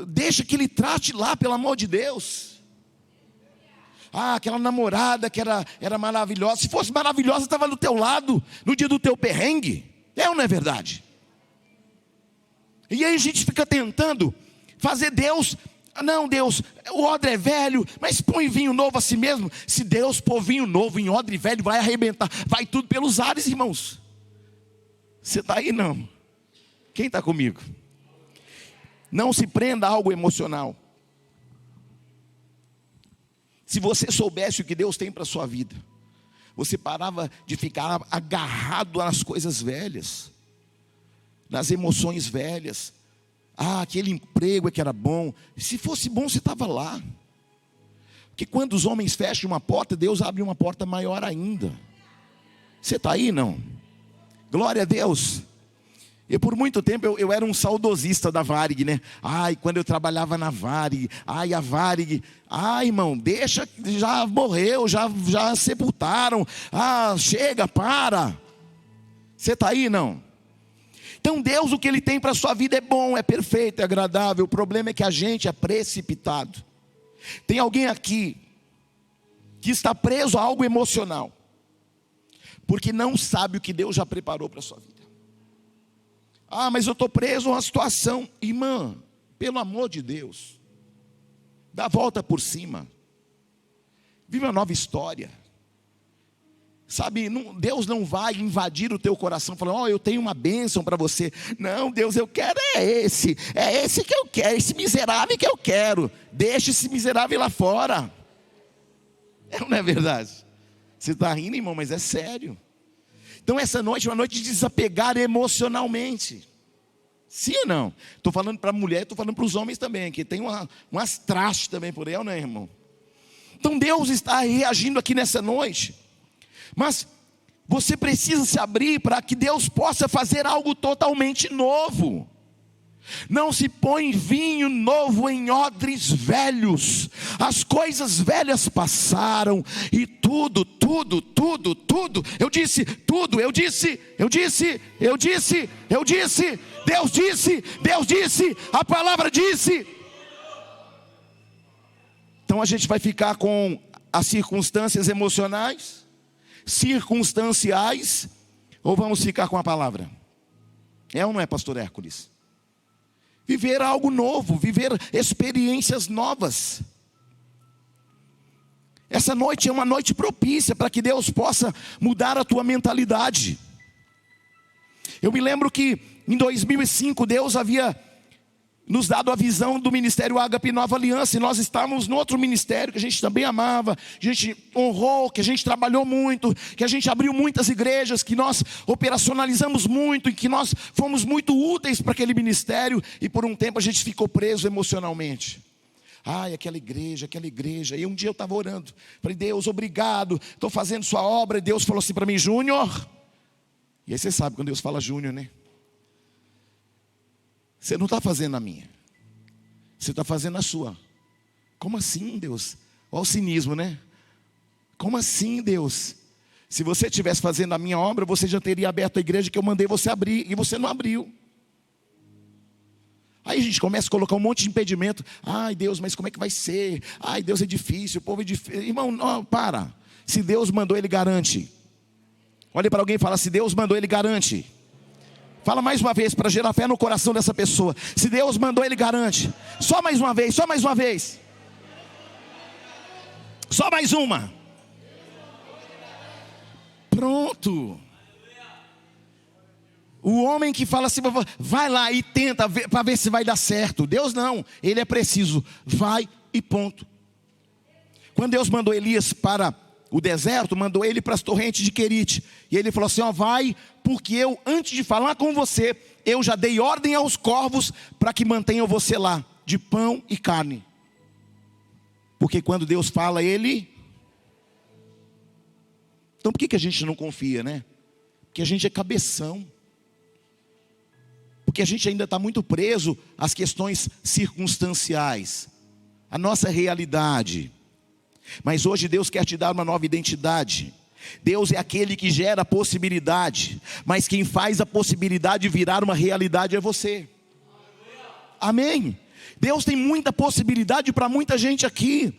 Deixa que Ele trate lá, pelo amor de Deus. aquela namorada que era maravilhosa. Se fosse maravilhosa, estava do teu lado no dia do teu perrengue. É ou não é verdade? E aí a gente fica tentando fazer Deus... Não, Deus, o odre é velho, mas põe vinho novo a si mesmo. Se Deus pôr vinho novo em odre velho, vai arrebentar. Vai tudo pelos ares, irmãos. Você está aí, não? Quem está comigo? Não se prenda a algo emocional. Se você soubesse o que Deus tem para a sua vida, você parava de ficar agarrado nas coisas velhas, nas emoções velhas. Aquele emprego é que era bom. Se fosse bom, você estava lá. Porque quando os homens fecham uma porta, Deus abre uma porta maior ainda. Você está aí, não? Glória a Deus. Eu por muito tempo eu era um saudosista da Varig, né? Quando eu trabalhava na Varig, a Varig, irmão, deixa, já morreu, já sepultaram. Chega, para. Você está aí, não? Então Deus, o que Ele tem para a sua vida é bom, é perfeito, é agradável. O problema é que a gente é precipitado. Tem alguém aqui que está preso a algo emocional, porque não sabe o que Deus já preparou para a sua vida. Mas eu estou preso a uma situação. Irmã, pelo amor de Deus, dá a volta por cima. Vive uma nova história. Sabe, Deus não vai invadir o teu coração falando, eu tenho uma bênção para você. Não, Deus, eu quero é esse que eu quero, esse miserável que eu quero. Deixa esse miserável lá fora. Não é verdade? Você está rindo, irmão, mas é sério. Então essa noite é uma noite de desapegar emocionalmente. Sim ou não? Estou falando para a mulher, estou falando para os homens também, que tem umas trastes também por aí, não é, irmão? Então Deus está reagindo aqui nessa noite. Mas você precisa se abrir para que Deus possa fazer algo totalmente novo. Não se põe vinho novo em odres velhos. As coisas velhas passaram e tudo. Eu disse, Deus disse, a palavra disse. Então a gente vai ficar com as circunstâncias emocionais, circunstanciais, ou vamos ficar com a palavra? É ou não é, pastor Hércules? Viver algo novo, viver experiências novas. Essa noite é uma noite propícia para que Deus possa mudar a tua mentalidade. Eu me lembro que em 2005 Deus havia nos dado a visão do ministério Ágape Nova Aliança, e nós estávamos no outro ministério que a gente também amava, que a gente honrou, que a gente trabalhou muito, que a gente abriu muitas igrejas, que nós operacionalizamos muito, e que nós fomos muito úteis para aquele ministério, e por um tempo a gente ficou preso emocionalmente. Aquela igreja, e um dia eu estava orando, falei, Deus, obrigado, estou fazendo sua obra, e Deus falou assim para mim, Júnior, e aí você sabe quando Deus fala Júnior, né? Você não está fazendo a minha, você está fazendo a sua. Como assim, Deus? Olha o cinismo, né? Como assim, Deus? Se você estivesse fazendo a minha obra, você já teria aberto a igreja que eu mandei você abrir, e você não abriu. Aí a gente começa a colocar um monte de impedimento. Deus, mas como é que vai ser? Deus é difícil, o povo é difícil. Irmão, não, para. Se Deus mandou, Ele garante. Olha para alguém e fala, se Deus mandou, Ele garante. Fala mais uma vez, para gerar fé no coração dessa pessoa. Se Deus mandou, Ele garante. Só mais uma vez, só mais uma vez. Só mais uma. Pronto. O homem que fala assim, vai lá e tenta para ver se vai dar certo. Deus não, Ele é preciso. Vai e ponto. Quando Deus mandou Elias para o deserto, mandou ele para as torrentes de Querite. E ele falou assim, vai, porque eu, antes de falar com você, eu já dei ordem aos corvos para que mantenham você lá, de pão e carne. Porque quando Deus fala, Ele... Então por que a gente não confia, né? Porque a gente é cabeção. Porque a gente ainda está muito preso às questões circunstanciais, à nossa realidade. Mas hoje Deus quer te dar uma nova identidade. Deus é aquele que gera a possibilidade, mas quem faz a possibilidade virar uma realidade é você. Amém? Deus tem muita possibilidade para muita gente aqui.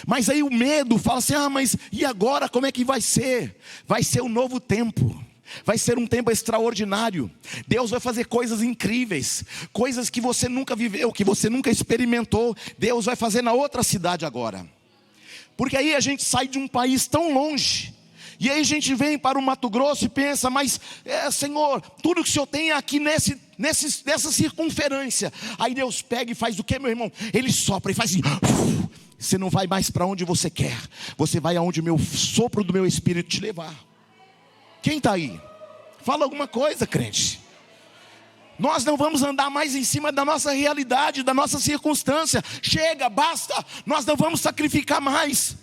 Mas aí o medo fala assim: ah, mas e agora como é que vai ser? Vai ser um novo tempo. Vai ser um tempo extraordinário. Deus vai fazer coisas incríveis, coisas que você nunca viveu, que você nunca experimentou. Deus vai fazer na outra cidade agora. Porque aí a gente sai de um país tão longe, e aí a gente vem para o Mato Grosso e pensa: mas Senhor, tudo que o Senhor tem aqui nessa circunferência. Aí Deus pega e faz o que, meu irmão? Ele sopra e faz assim. Você não vai mais para onde você quer, você vai aonde o meu sopro do meu Espírito te levar. Quem está aí? Fala alguma coisa, crente. Nós não vamos andar mais em cima da nossa realidade, da nossa circunstância. Chega, basta. Nós não vamos sacrificar mais.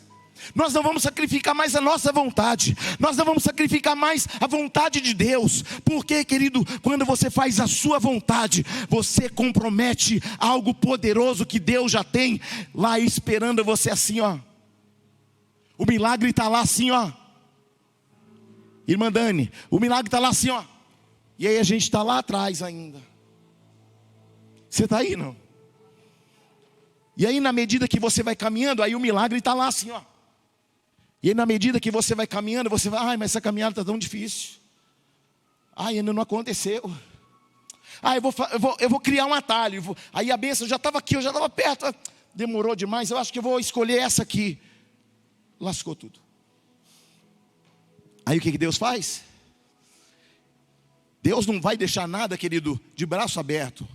Nós não vamos sacrificar mais a nossa vontade. Nós não vamos sacrificar mais a vontade de Deus. Porque, querido, quando você faz a sua vontade, você compromete algo poderoso que Deus já tem lá esperando você assim, ó. O milagre está lá assim, ó. Irmã Dani, o milagre está lá assim, ó. E aí a gente está lá atrás ainda. Você está aí, não? E aí na medida que você vai caminhando, aí o milagre está lá assim, ó. E aí na medida que você vai caminhando, você vai: ai, mas essa caminhada está tão difícil. Ai, ainda não aconteceu. Ah, eu vou criar um atalho. Aí a bênção já estava aqui, eu já estava perto. Demorou demais, eu acho que eu vou escolher essa aqui. Lascou tudo. Aí o que Deus faz? Deus não vai deixar nada, querido, de braço aberto.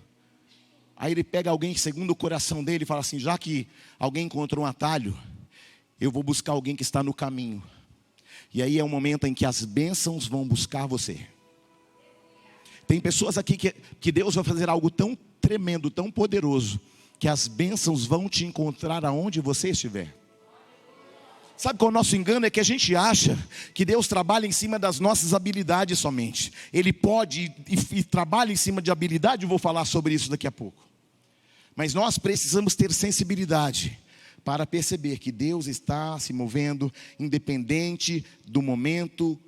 Aí Ele pega alguém segundo o coração dele e fala assim: já que alguém encontrou um atalho, eu vou buscar alguém que está no caminho. E aí é o momento em que as bênçãos vão buscar você. Tem pessoas aqui que Deus vai fazer algo tão tremendo, tão poderoso, que as bênçãos vão te encontrar aonde você estiver. Sabe qual é o nosso engano? É que a gente acha que Deus trabalha em cima das nossas habilidades somente. Ele pode e trabalha em cima de habilidade. Eu vou falar sobre isso daqui a pouco. Mas nós precisamos ter sensibilidade para perceber que Deus está se movendo independente do momento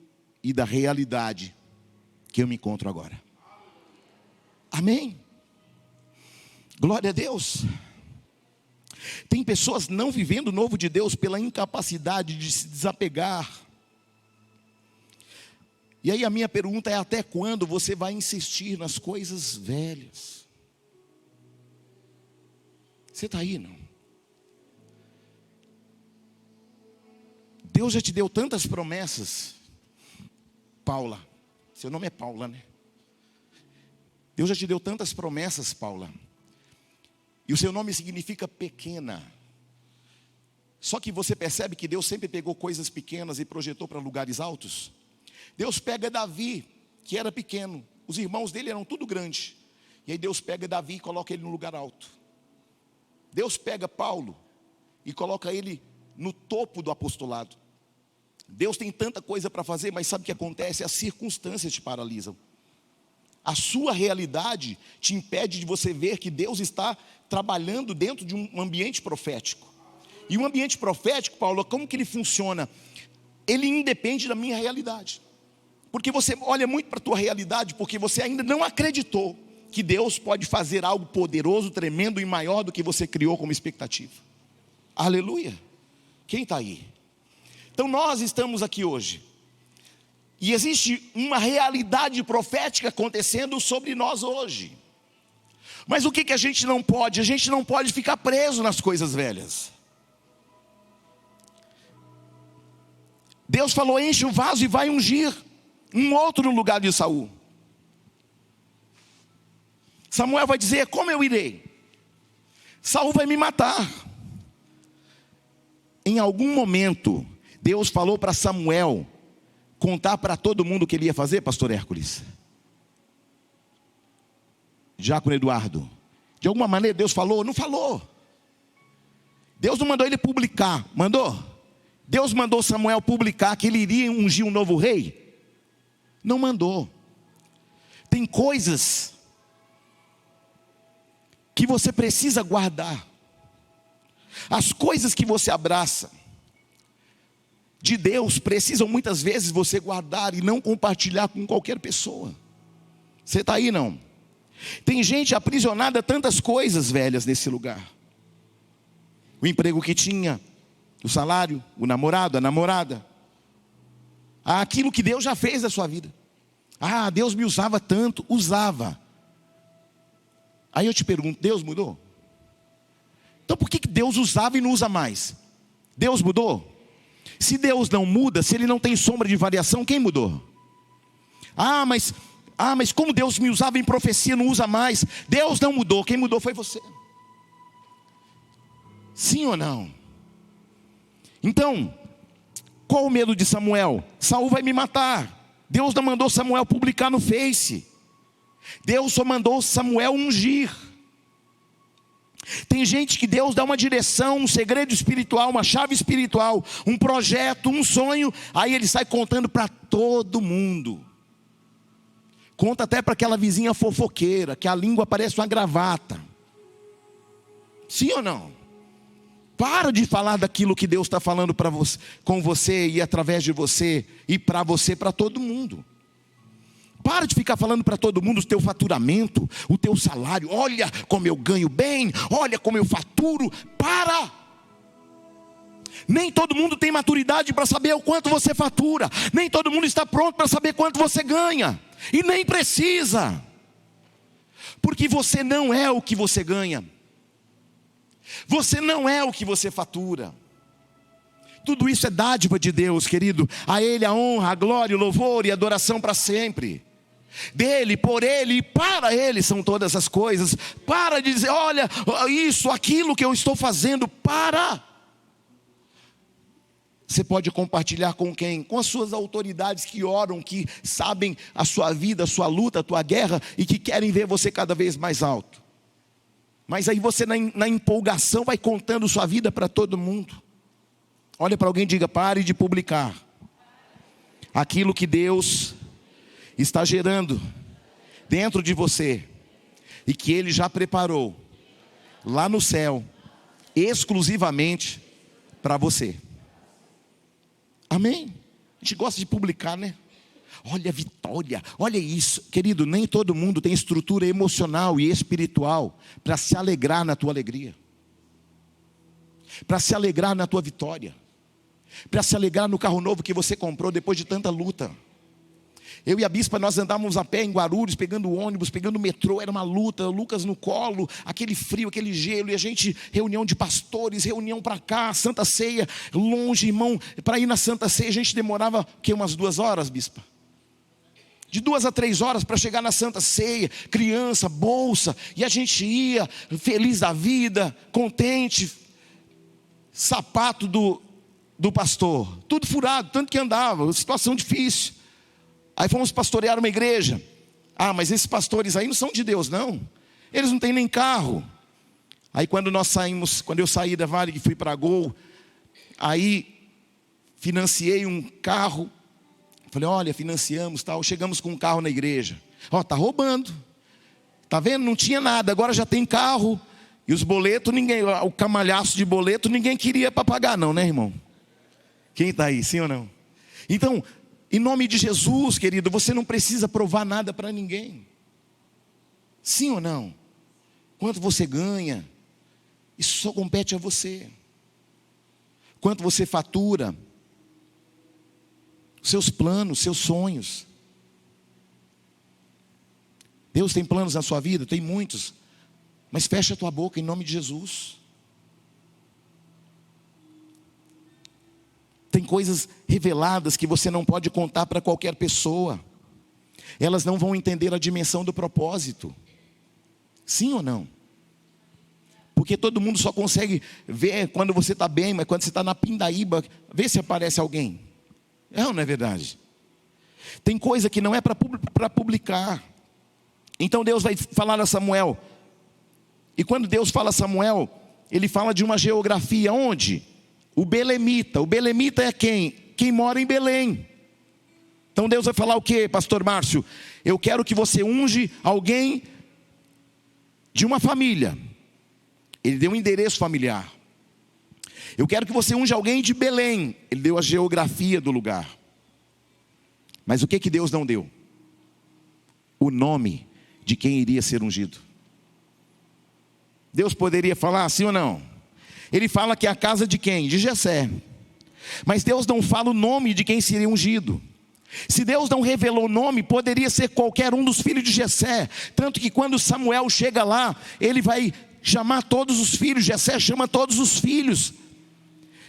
e da realidade que eu me encontro agora. Amém? Glória a Deus. Tem pessoas não vivendo o novo de Deus pela incapacidade de se desapegar. E aí a minha pergunta é: até quando você vai insistir nas coisas velhas? Você está aí, não? Deus já te deu tantas promessas. Paula, seu nome é Paula, né? Deus já te deu tantas promessas, Paula. E o seu nome significa pequena. Só que você percebe que Deus sempre pegou coisas pequenas e projetou para lugares altos. Deus pega Davi, que era pequeno. Os irmãos dele eram tudo grande. E aí Deus pega Davi e coloca ele no lugar alto. Deus pega Paulo e coloca ele no topo do apostolado. Deus tem tanta coisa para fazer, mas sabe o que acontece? As circunstâncias te paralisam. A sua realidade te impede de você ver que Deus está trabalhando dentro de um ambiente profético. E um ambiente profético, Paulo, como que ele funciona? Ele independe da minha realidade. Porque você olha muito para a tua realidade, porque você ainda não acreditou que Deus pode fazer algo poderoso, tremendo e maior do que você criou como expectativa. Aleluia. Quem está aí? Então nós estamos aqui hoje. E existe uma realidade profética acontecendo sobre nós hoje. Mas o que a gente não pode? A gente não pode ficar preso nas coisas velhas. Deus falou: enche o vaso e vai ungir um outro no lugar de Saul. Samuel vai dizer: como eu irei? Saul vai me matar. Em algum momento, Deus falou para Samuel contar para todo mundo o que ele ia fazer, pastor Hércules? Diácono Eduardo, de alguma maneira Deus falou? Não falou. Deus não mandou ele publicar, mandou? Deus mandou Samuel publicar que ele iria ungir um novo rei? Não mandou. Tem coisas que você precisa guardar. As coisas que você abraça de Deus precisam muitas vezes você guardar e não compartilhar com qualquer pessoa. Você está aí, não? Tem gente aprisionada a tantas coisas velhas nesse lugar. O emprego que tinha, o salário, o namorado, a namorada, aquilo que Deus já fez na sua vida. Deus me usava tanto, usava. Aí eu te pergunto, Deus mudou? Então por que Deus usava e não usa mais? Deus mudou? Se Deus não muda, se Ele não tem sombra de variação, quem mudou? Mas como Deus me usava em profecia, não usa mais? Deus não mudou, quem mudou foi você. Sim ou não? Então, qual o medo de Samuel? Saul vai me matar. Deus não mandou Samuel publicar no Face. Deus só mandou Samuel ungir. Tem gente que Deus dá uma direção, um segredo espiritual, uma chave espiritual, um projeto, um sonho, aí ele sai contando para todo mundo. Conta até para aquela vizinha fofoqueira, que a língua parece uma gravata. Sim ou não? Para de falar daquilo que Deus está falando para você, com você e através de você e para todo mundo. Para de ficar falando para todo mundo o teu faturamento, o teu salário. Olha como eu ganho bem, olha como eu faturo. Para! Nem todo mundo tem maturidade para saber o quanto você fatura. Nem todo mundo está pronto para saber quanto você ganha. E nem precisa. Porque você não é o que você ganha. Você não é o que você fatura. Tudo isso é dádiva de Deus, querido. A Ele a honra, a glória, o louvor e a adoração para sempre. Dele, por Ele e para Ele são todas as coisas. Para de dizer, olha, isso, aquilo que eu estou fazendo, para. Você pode compartilhar com quem? Com as suas autoridades que oram, que sabem a sua vida, a sua luta, a tua guerra e que querem ver você cada vez mais alto. Mas aí você na empolgação vai contando sua vida para todo mundo. Olha para alguém e diga, pare de publicar aquilo que Deus está gerando dentro de você e que Ele já preparou lá no céu, exclusivamente para você. Amém? A gente gosta de publicar, né? Olha a vitória, olha isso. Querido, nem todo mundo tem estrutura emocional e espiritual para se alegrar na tua alegria, para se alegrar na tua vitória, para se alegrar no carro novo que você comprou depois de tanta luta. Eu e a bispa, nós andávamos a pé em Guarulhos, pegando ônibus, pegando metrô, era uma luta, o Lucas no colo, aquele frio, aquele gelo, e a gente, reunião de pastores, reunião para cá, Santa Ceia, longe, irmão, para ir na Santa Ceia, a gente demorava, umas 2 horas, bispa? De 2 a 3 horas para chegar na Santa Ceia, criança, bolsa, e a gente ia, feliz da vida, contente, sapato do pastor, tudo furado, tanto que andava, situação difícil. Aí fomos pastorear uma igreja. Mas esses pastores aí não são de Deus, não. Eles não têm nem carro. Aí quando eu saí da Vale e fui para a Gol, aí financiei um carro. Falei, olha, financiamos, tal. Chegamos com um carro na igreja. Tá roubando. Tá vendo? Não tinha nada, agora já tem carro. E os boletos, o camalhaço de boleto, ninguém queria para pagar não, né, irmão? Quem está aí, sim ou não? Então, em nome de Jesus, querido, você não precisa provar nada para ninguém. Sim ou não? Quanto você ganha, isso só compete a você. Quanto você fatura, seus planos, seus sonhos. Deus tem planos na sua vida, tem muitos. Mas fecha a tua boca em nome de Jesus. Tem coisas reveladas que você não pode contar para qualquer pessoa. Elas não vão entender a dimensão do propósito. Sim ou não? Porque todo mundo só consegue ver quando você está bem, mas quando você está na pindaíba, vê se aparece alguém. Não é verdade? Tem coisa que não é para publicar. Então Deus vai falar a Samuel. E quando Deus fala a Samuel, Ele fala de uma geografia onde? O belemita. O belemita é quem? Quem mora em Belém. Então Deus vai falar o quê, pastor Márcio? Eu quero que você unge alguém de uma família. Ele deu um endereço familiar. Eu quero que você unja alguém de Belém. Ele deu a geografia do lugar. Mas o que Deus não deu? O nome de quem iria ser ungido. Deus poderia falar sim ou não? Ele fala que é a casa de quem? De Jessé. Mas Deus não fala o nome de quem seria ungido. Se Deus não revelou o nome, poderia ser qualquer um dos filhos de Jessé. Tanto que quando Samuel chega lá, ele vai chamar todos os filhos. Jessé chama todos os filhos.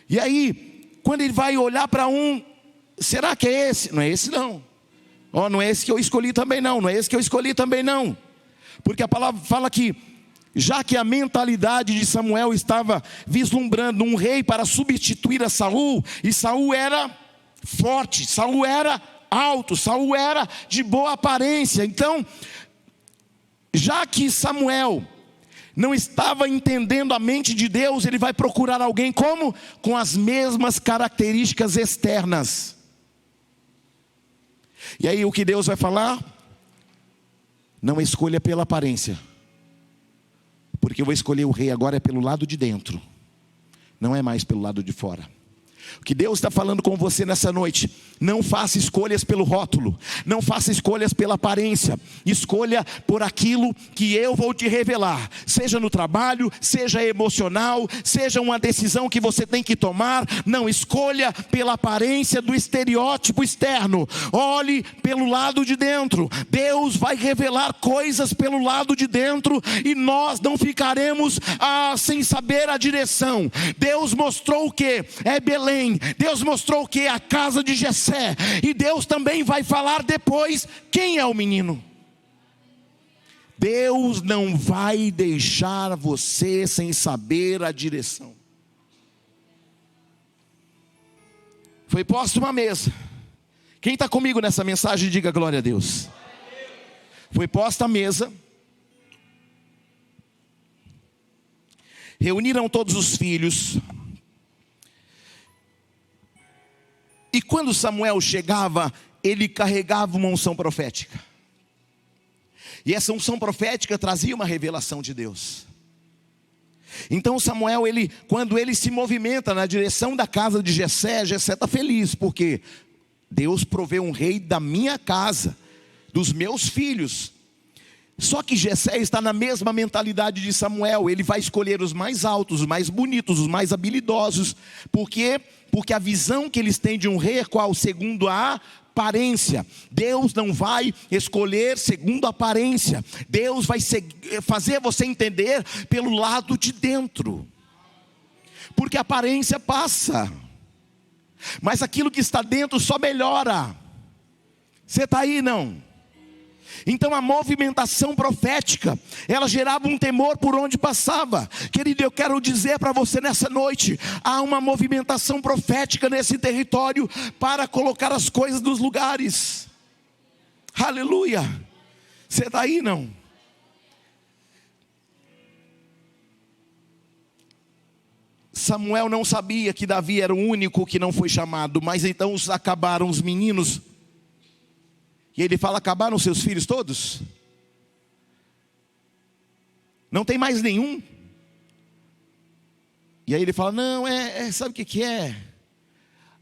E aí, quando ele vai olhar para um, será que é esse? Não é esse não. Não é esse que eu escolhi também não. Não é esse que eu escolhi também não. Porque a palavra fala que, já que a mentalidade de Samuel estava vislumbrando um rei para substituir a Saul, e Saul era forte, Saul era alto, Saul era de boa aparência. Então, já que Samuel não estava entendendo a mente de Deus, ele vai procurar alguém como? Com as mesmas características externas. E aí o que Deus vai falar? Não escolha pela aparência, porque eu vou escolher o rei agora é pelo lado de dentro, não é mais pelo lado de fora. O que Deus está falando com você nessa noite: não faça escolhas pelo rótulo, não faça escolhas pela aparência, escolha por aquilo que eu vou te revelar, seja no trabalho, seja emocional, seja uma decisão que você tem que tomar. Não escolha pela aparência do estereótipo externo, olhe pelo lado de dentro. Deus vai revelar coisas pelo lado de dentro, e nós não ficaremos sem saber a direção. Deus mostrou o que? É Belém. Deus mostrou o que? A casa de Jessé. E Deus também vai falar depois quem é o menino. Deus não vai deixar você sem saber a direção. Foi posta uma mesa. Quem está comigo nessa mensagem, diga glória a Deus. Foi posta a mesa. Reuniram todos os filhos. E quando Samuel chegava, ele carregava uma unção profética. E essa unção profética trazia uma revelação de Deus. Então Samuel, quando ele se movimenta na direção da casa de Jessé, Jessé está feliz, porque Deus proveu um rei da minha casa, dos meus filhos. Só que Jessé está na mesma mentalidade de Samuel. Ele vai escolher os mais altos, os mais bonitos, os mais habilidosos. Por quê? Porque a visão que eles têm de um rei é qual? Segundo a aparência. Deus não vai escolher segundo a aparência. Deus vai fazer você entender pelo lado de dentro. Porque a aparência passa, mas aquilo que está dentro só melhora. Você está aí, não? Então a movimentação profética, ela gerava um temor por onde passava. Querido, eu quero dizer para você nessa noite: há uma movimentação profética nesse território para colocar as coisas nos lugares. Aleluia. Você está aí, não? Samuel não sabia que Davi era o único que não foi chamado, mas então acabaram os meninos. E ele fala: acabaram seus filhos todos? Não tem mais nenhum? E aí ele fala: não, sabe o que é?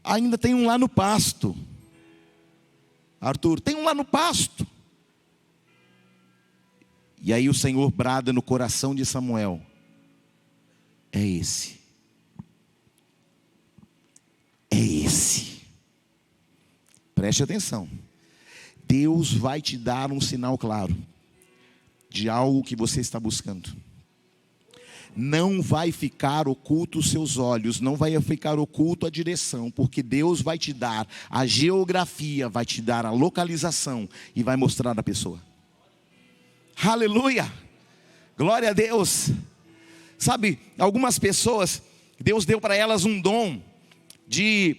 Ainda tem um lá no pasto. Arthur, tem um lá no pasto. E aí o Senhor brada no coração de Samuel: é esse. É esse. Preste atenção. Deus vai te dar um sinal claro de algo que você está buscando. Não vai ficar oculto os seus olhos, não vai ficar oculto a direção, porque Deus vai te dar a geografia, vai te dar a localização e vai mostrar a pessoa. Aleluia! Glória a Deus! Sabe, algumas pessoas, Deus deu para elas um dom de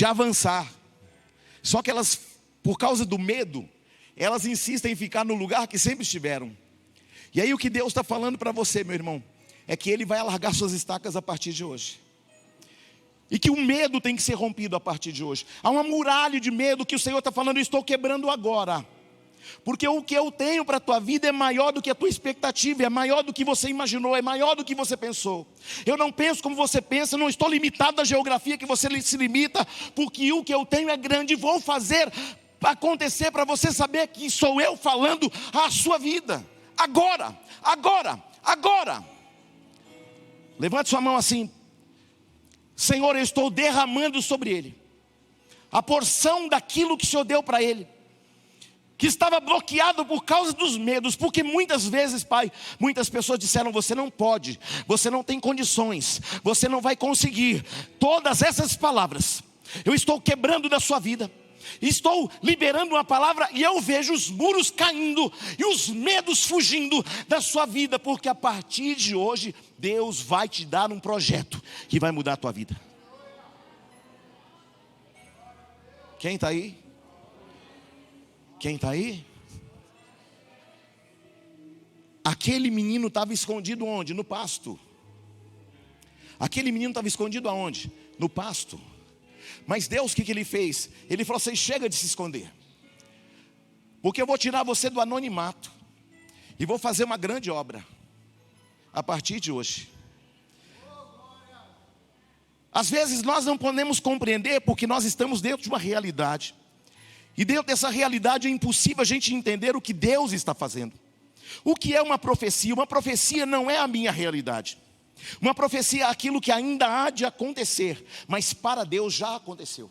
avançar. Só que elas, por causa do medo, elas insistem em ficar no lugar que sempre estiveram. E aí o que Deus está falando para você, meu irmão, é que Ele vai alargar suas estacas a partir de hoje. E que o medo tem que ser rompido a partir de hoje. Há uma muralha de medo que o Senhor está falando: eu estou quebrando agora. Porque o que eu tenho para a tua vida é maior do que a tua expectativa, é maior do que você imaginou, é maior do que você pensou. Eu não penso como você pensa, não estou limitado à geografia que você se limita, porque o que eu tenho é grande. Vou fazer acontecer para você saber que sou eu falando a sua vida. Agora, agora, agora. Levante sua mão assim. Senhor, eu estou derramando sobre ele a porção daquilo que o Senhor deu para ele, que estava bloqueado por causa dos medos, porque muitas vezes, Pai, muitas pessoas disseram: você não pode, você não tem condições, você não vai conseguir. Todas essas palavras eu estou quebrando da sua vida, estou liberando uma palavra, e eu vejo os muros caindo e os medos fugindo da sua vida, porque a partir de hoje Deus vai te dar um projeto que vai mudar a tua vida. Quem está aí? Quem está aí? Aquele menino estava escondido onde? No pasto. Aquele menino estava escondido aonde? No pasto. Mas Deus, o que ele fez? Ele falou assim: chega de se esconder, porque eu vou tirar você do anonimato e vou fazer uma grande obra a partir de hoje. Às vezes nós não podemos compreender, porque nós estamos dentro de uma realidade, e dentro dessa realidade é impossível a gente entender o que Deus está fazendo. O que é uma profecia? Uma profecia não é a minha realidade. Uma profecia é aquilo que ainda há de acontecer, mas para Deus já aconteceu.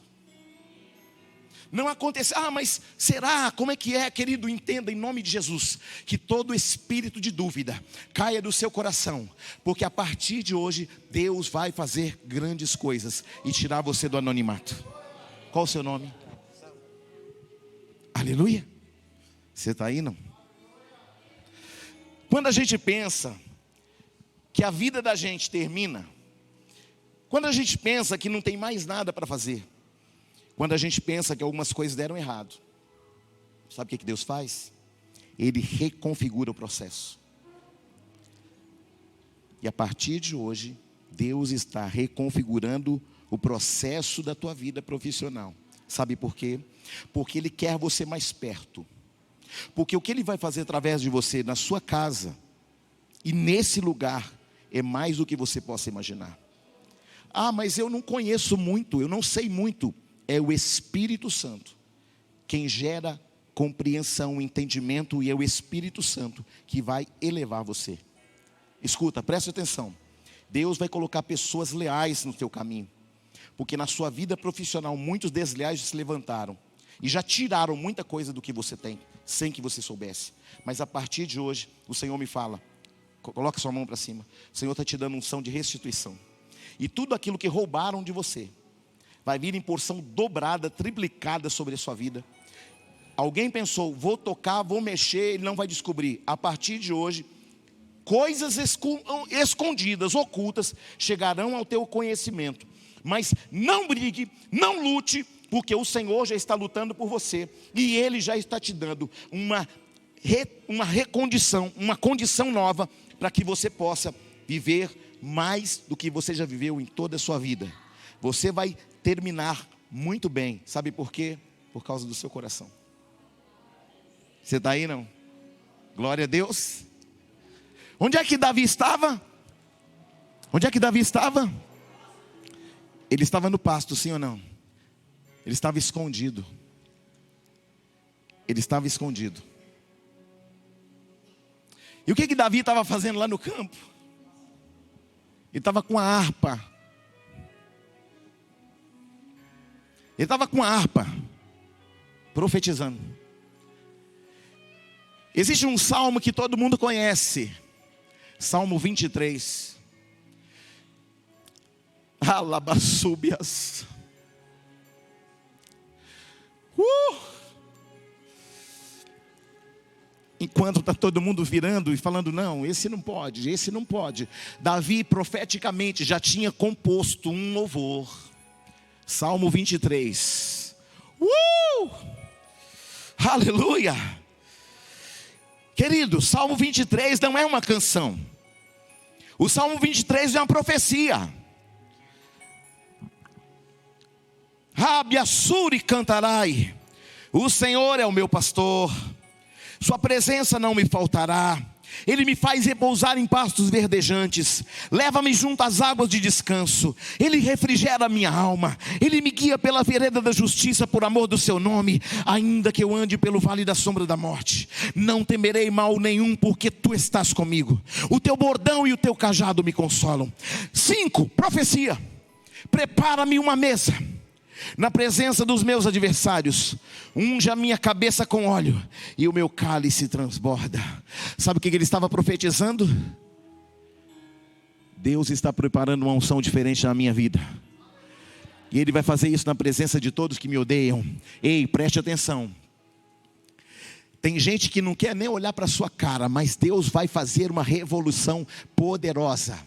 Não aconteceu. Ah, mas será? Como é que é, querido? Entenda em nome de Jesus, que todo espírito de dúvida caia do seu coração, porque a partir de hoje Deus vai fazer grandes coisas e tirar você do anonimato. Qual o seu nome? Aleluia. Você está aí, não? Quando a gente pensa que a vida da gente termina, quando a gente pensa que não tem mais nada para fazer, quando a gente pensa que algumas coisas deram errado, sabe o que Deus faz? Ele reconfigura o processo. E a partir de hoje, Deus está reconfigurando o processo da tua vida profissional. Sabe por quê? Porque Ele quer você mais perto. Porque o que Ele vai fazer através de você na sua casa e nesse lugar é mais do que você possa imaginar. Ah, mas eu não conheço muito, eu não sei muito. É o Espírito Santo quem gera compreensão, entendimento, e é o Espírito Santo que vai elevar você. Escuta, preste atenção. Deus vai colocar pessoas leais no teu caminho, porque na sua vida profissional muitos desleais se levantaram e já tiraram muita coisa do que você tem, sem que você soubesse. Mas a partir de hoje, o Senhor me fala, coloca sua mão para cima, o Senhor está te dando unção de restituição, e tudo aquilo que roubaram de você vai vir em porção dobrada, triplicada sobre a sua vida. Alguém pensou: vou tocar, vou mexer, ele não vai descobrir. A partir de hoje, coisas escondidas, ocultas, chegarão ao teu conhecimento. Mas não brigue, não lute, porque o Senhor já está lutando por você, e Ele já está te dando uma recondição, uma condição nova, para que você possa viver mais do que você já viveu em toda a sua vida. Você vai terminar muito bem. Sabe por quê? Por causa do seu coração. Você está aí, não? Glória a Deus. Onde é que Davi estava? Onde é que Davi estava? Ele estava no pasto, sim ou não? Ele estava escondido. Ele estava escondido. E o que Davi estava fazendo lá no campo? Ele estava com a harpa. Ele estava com a harpa, profetizando. Existe um salmo que todo mundo conhece, Salmo 23. Alabaçúbias. Enquanto está todo mundo virando e falando: não, esse não pode, esse não pode. Davi profeticamente já tinha composto um louvor. Salmo 23. Aleluia. Querido, Salmo 23 não é uma canção. O Salmo 23 é uma profecia. Rabiassuri cantarai. O Senhor é o meu pastor, sua presença não me faltará. Ele me faz repousar em pastos verdejantes, leva-me junto às águas de descanso. Ele refrigera a minha alma. Ele me guia pela vereda da justiça por amor do seu nome. Ainda que eu ande pelo vale da sombra da morte, não temerei mal nenhum, porque tu estás comigo. O teu bordão e o teu cajado me consolam. 5, profecia. Prepara-me uma mesa na presença dos meus adversários, unge a minha cabeça com óleo, e o meu cálice transborda. Sabe o que ele estava profetizando? Deus está preparando uma unção diferente na minha vida, e Ele vai fazer isso na presença de todos que me odeiam. Ei, preste atenção. Tem gente que não quer nem olhar para a sua cara, mas Deus vai fazer uma revolução poderosa.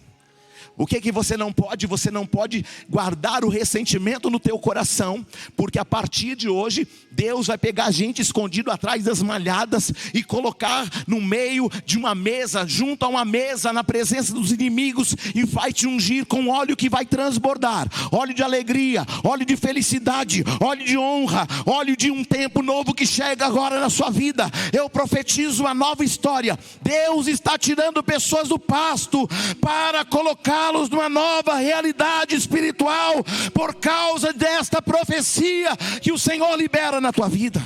O que você não pode? Você não pode guardar o ressentimento no teu coração, porque a partir de hoje, Deus vai pegar gente escondido atrás das malhadas e colocar no meio de uma mesa, junto a uma mesa, na presença dos inimigos, e vai te ungir com óleo que vai transbordar, óleo de alegria, óleo de felicidade, óleo de honra, óleo de um tempo novo que chega agora na sua vida. Eu profetizo uma nova história. Deus está tirando pessoas do pasto para colocá-los numa nova realidade espiritual, por causa desta profecia que o Senhor libera na tua vida.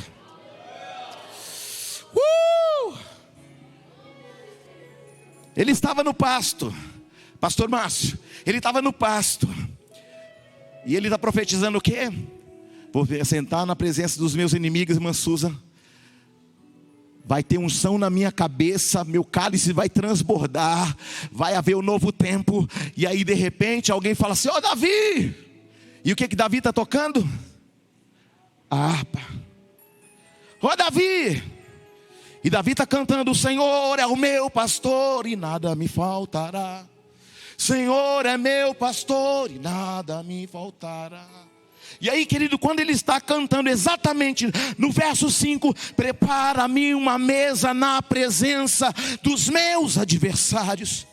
Ele estava no pasto, pastor Márcio, ele estava no pasto, e ele está profetizando o quê? Vou sentar na presença dos meus inimigos, irmã Susan. Vai ter unção na minha cabeça, meu cálice vai transbordar, vai haver um novo tempo. E aí de repente alguém fala assim: ó Davi! E o que Davi está tocando? Harpa. Ó Davi! E Davi está cantando: o Senhor é o meu pastor e nada me faltará. Senhor é meu pastor e nada me faltará. E aí, querido, quando ele está cantando exatamente no verso 5: prepara-me uma mesa na presença dos meus adversários,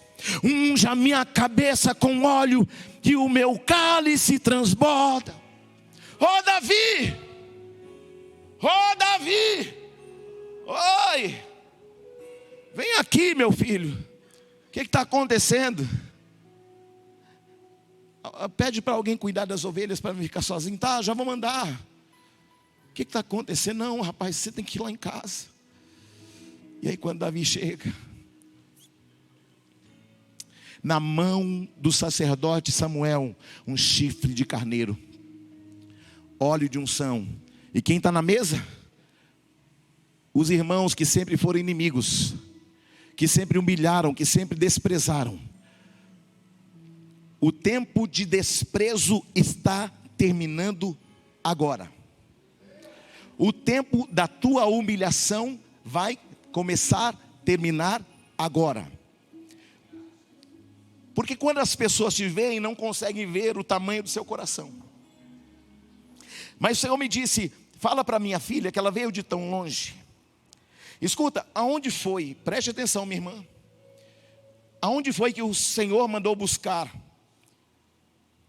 unge a minha cabeça com óleo e o meu cálice transborda. Ó Davi! Ó Davi! Oi! Vem aqui, meu filho. O que está acontecendo? Pede para alguém cuidar das ovelhas para não ficar sozinho. Tá, já vou mandar. O que está acontecendo? Não, rapaz, você tem que ir lá em casa. E aí quando Davi chega, na mão do sacerdote Samuel, um chifre de carneiro, óleo de unção. E quem está na mesa? Os irmãos que sempre foram inimigos, que sempre humilharam, que sempre desprezaram. O tempo de desprezo está terminando agora. O tempo da tua humilhação vai começar a terminar agora. Porque quando as pessoas te veem, não conseguem ver o tamanho do seu coração. Mas o Senhor me disse: fala para minha filha que ela veio de tão longe. Escuta, aonde foi? Preste atenção, minha irmã. Aonde foi que o Senhor mandou buscar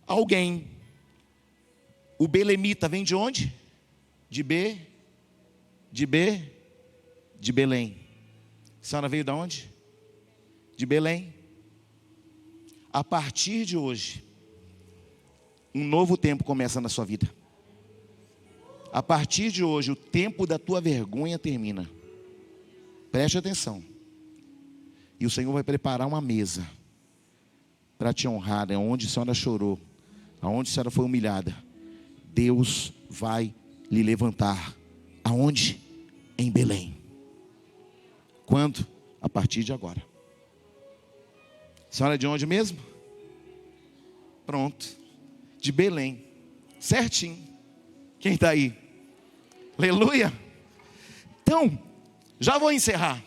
alguém? O belemita vem de onde? De Belém. A senhora veio de onde? De Belém. A partir de hoje, um novo tempo começa na sua vida. A partir de hoje, o tempo da tua vergonha termina. Preste atenção. E o Senhor vai preparar uma mesa para te honrar, onde a senhora chorou, aonde a senhora foi humilhada. Deus vai lhe levantar. Aonde? Em Belém. Quando? A partir de agora. A senhora é de onde mesmo? Pronto. De Belém. Certinho. Quem está aí? Aleluia. Então, já vou encerrar.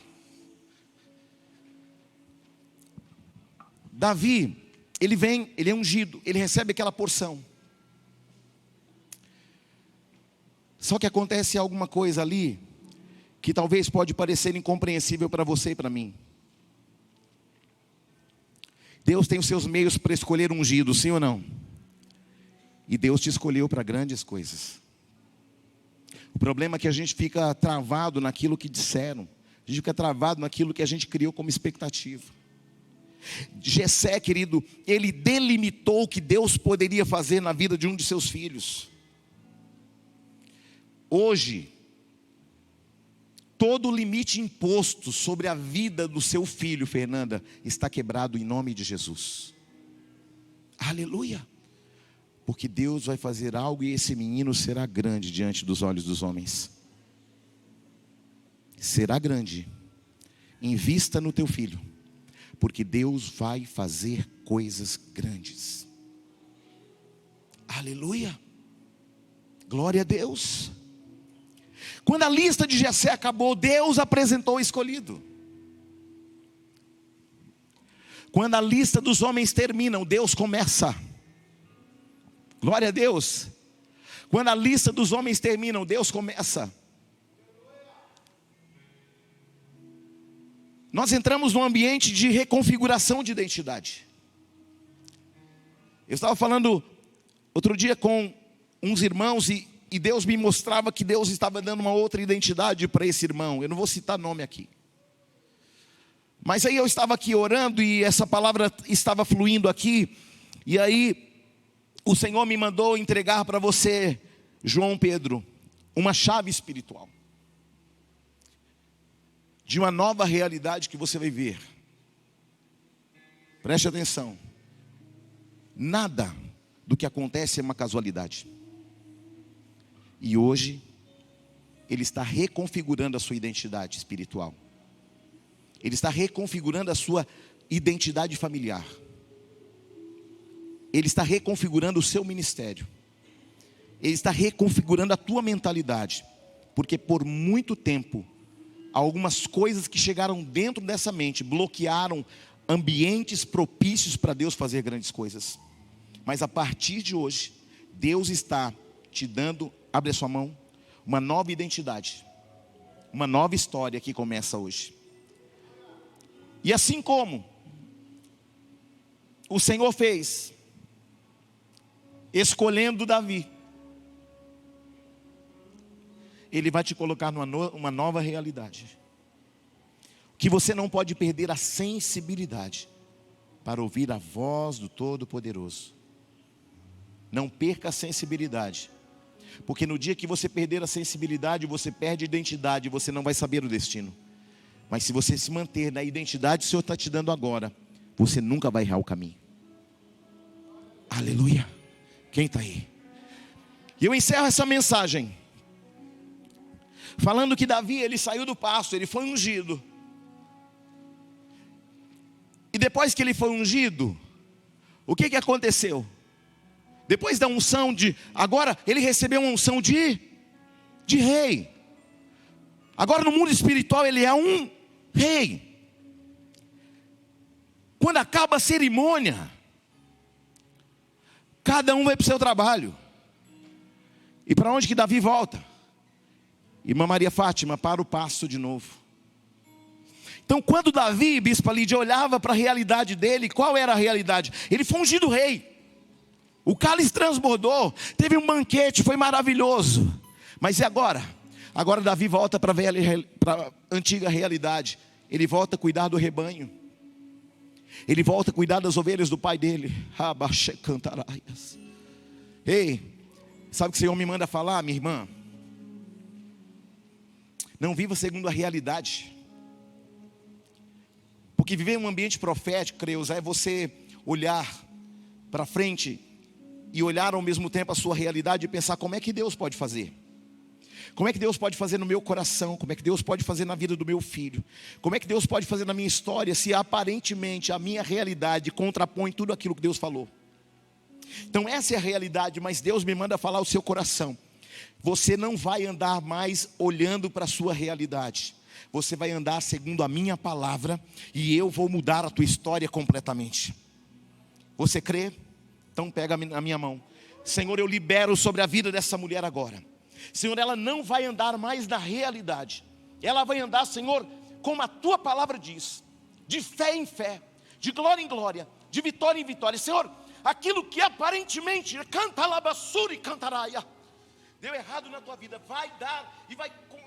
Davi, ele vem, ele é ungido, ele recebe aquela porção. Só que acontece alguma coisa ali que talvez pode parecer incompreensível para você e para mim. Deus tem os seus meios para escolher ungido, sim ou não? E Deus te escolheu para grandes coisas. O problema é que a gente fica travado naquilo que disseram, A gente fica travado naquilo que a gente criou como expectativa. Jessé, querido, ele delimitou o que Deus poderia fazer na vida de um de seus filhos. Hoje, todo o limite imposto sobre a vida do seu filho, Fernanda, está quebrado em nome de Jesus. Aleluia. Porque Deus vai fazer algo e esse menino será grande diante dos olhos dos homens. Será grande. Invista no teu filho, porque Deus vai fazer coisas grandes. Aleluia. Glória a Deus. Quando a lista de Jessé acabou, Deus apresentou o escolhido. Quando a lista dos homens termina, Deus começa. Glória a Deus. Quando a lista dos homens termina, Deus começa. Nós entramos num ambiente de reconfiguração de identidade. Eu estava falando outro dia com uns irmãos e Deus me mostrava que Deus estava dando uma outra identidade para esse irmão. Eu não vou citar nome aqui. Mas aí eu estava aqui orando e essa palavra estava fluindo aqui. E aí o Senhor me mandou entregar para você, João Pedro, uma chave espiritual. De uma nova realidade que você vai ver. Preste atenção. Nada do que acontece é uma casualidade. E hoje, Ele está reconfigurando a sua identidade espiritual. Ele está reconfigurando a sua identidade familiar. Ele está reconfigurando o seu ministério. Ele está reconfigurando a tua mentalidade. Porque por muito tempo, algumas coisas que chegaram dentro dessa mente bloquearam ambientes propícios para Deus fazer grandes coisas. Mas a partir de hoje, Deus está te dando, abre a sua mão, uma nova identidade, uma nova história que começa hoje. E assim como o Senhor fez, escolhendo Davi, Ele vai te colocar numa nova realidade. Que você não pode perder a sensibilidade para ouvir a voz do Todo-Poderoso. Não perca a sensibilidade. Porque no dia que você perder a sensibilidade, você perde a identidade, você não vai saber o destino. Mas se você se manter na identidade que o Senhor está te dando agora, você nunca vai errar o caminho. Aleluia. Quem está aí? E eu encerro essa mensagem falando que Davi, ele saiu do pasto, ele foi ungido. E depois que ele foi ungido, o que aconteceu? Depois da unção agora ele recebeu uma unção de rei. Agora no mundo espiritual ele é um rei. Quando acaba a cerimônia, cada um vai para o seu trabalho. E para onde que Davi volta? Irmã Maria Fátima, para o pasto de novo. Então quando Davi, bispa Lídia, olhava para a realidade dele, qual era a realidade? Ele foi ungido rei. O cálice transbordou, teve um banquete, foi maravilhoso. Mas e agora? Agora Davi volta para a antiga realidade. Ele volta a cuidar do rebanho. Ele volta a cuidar das ovelhas do pai dele. Ei, sabe o que o Senhor me manda falar, minha irmã? Não viva segundo a realidade. Porque viver em um ambiente profético, Creuza, é você olhar para frente e olhar ao mesmo tempo a sua realidade e pensar como é que Deus pode fazer. Como é que Deus pode fazer no meu coração? Como é que Deus pode fazer na vida do meu filho? Como é que Deus pode fazer na minha história, se aparentemente a minha realidade contrapõe tudo aquilo que Deus falou? Então essa é a realidade, mas Deus me manda falar o seu coração. Você não vai andar mais olhando para a sua realidade. Você vai andar segundo a minha palavra e eu vou mudar a tua história completamente. Você crê? Então pega na minha mão. Senhor, eu libero sobre a vida dessa mulher agora. Senhor, ela não vai andar mais na realidade. Ela vai andar, Senhor, como a tua palavra diz, de fé em fé, de glória em glória, de vitória em vitória. Senhor, aquilo que aparentemente canta labassura e cantaraia, deu errado na tua vida, vai dar e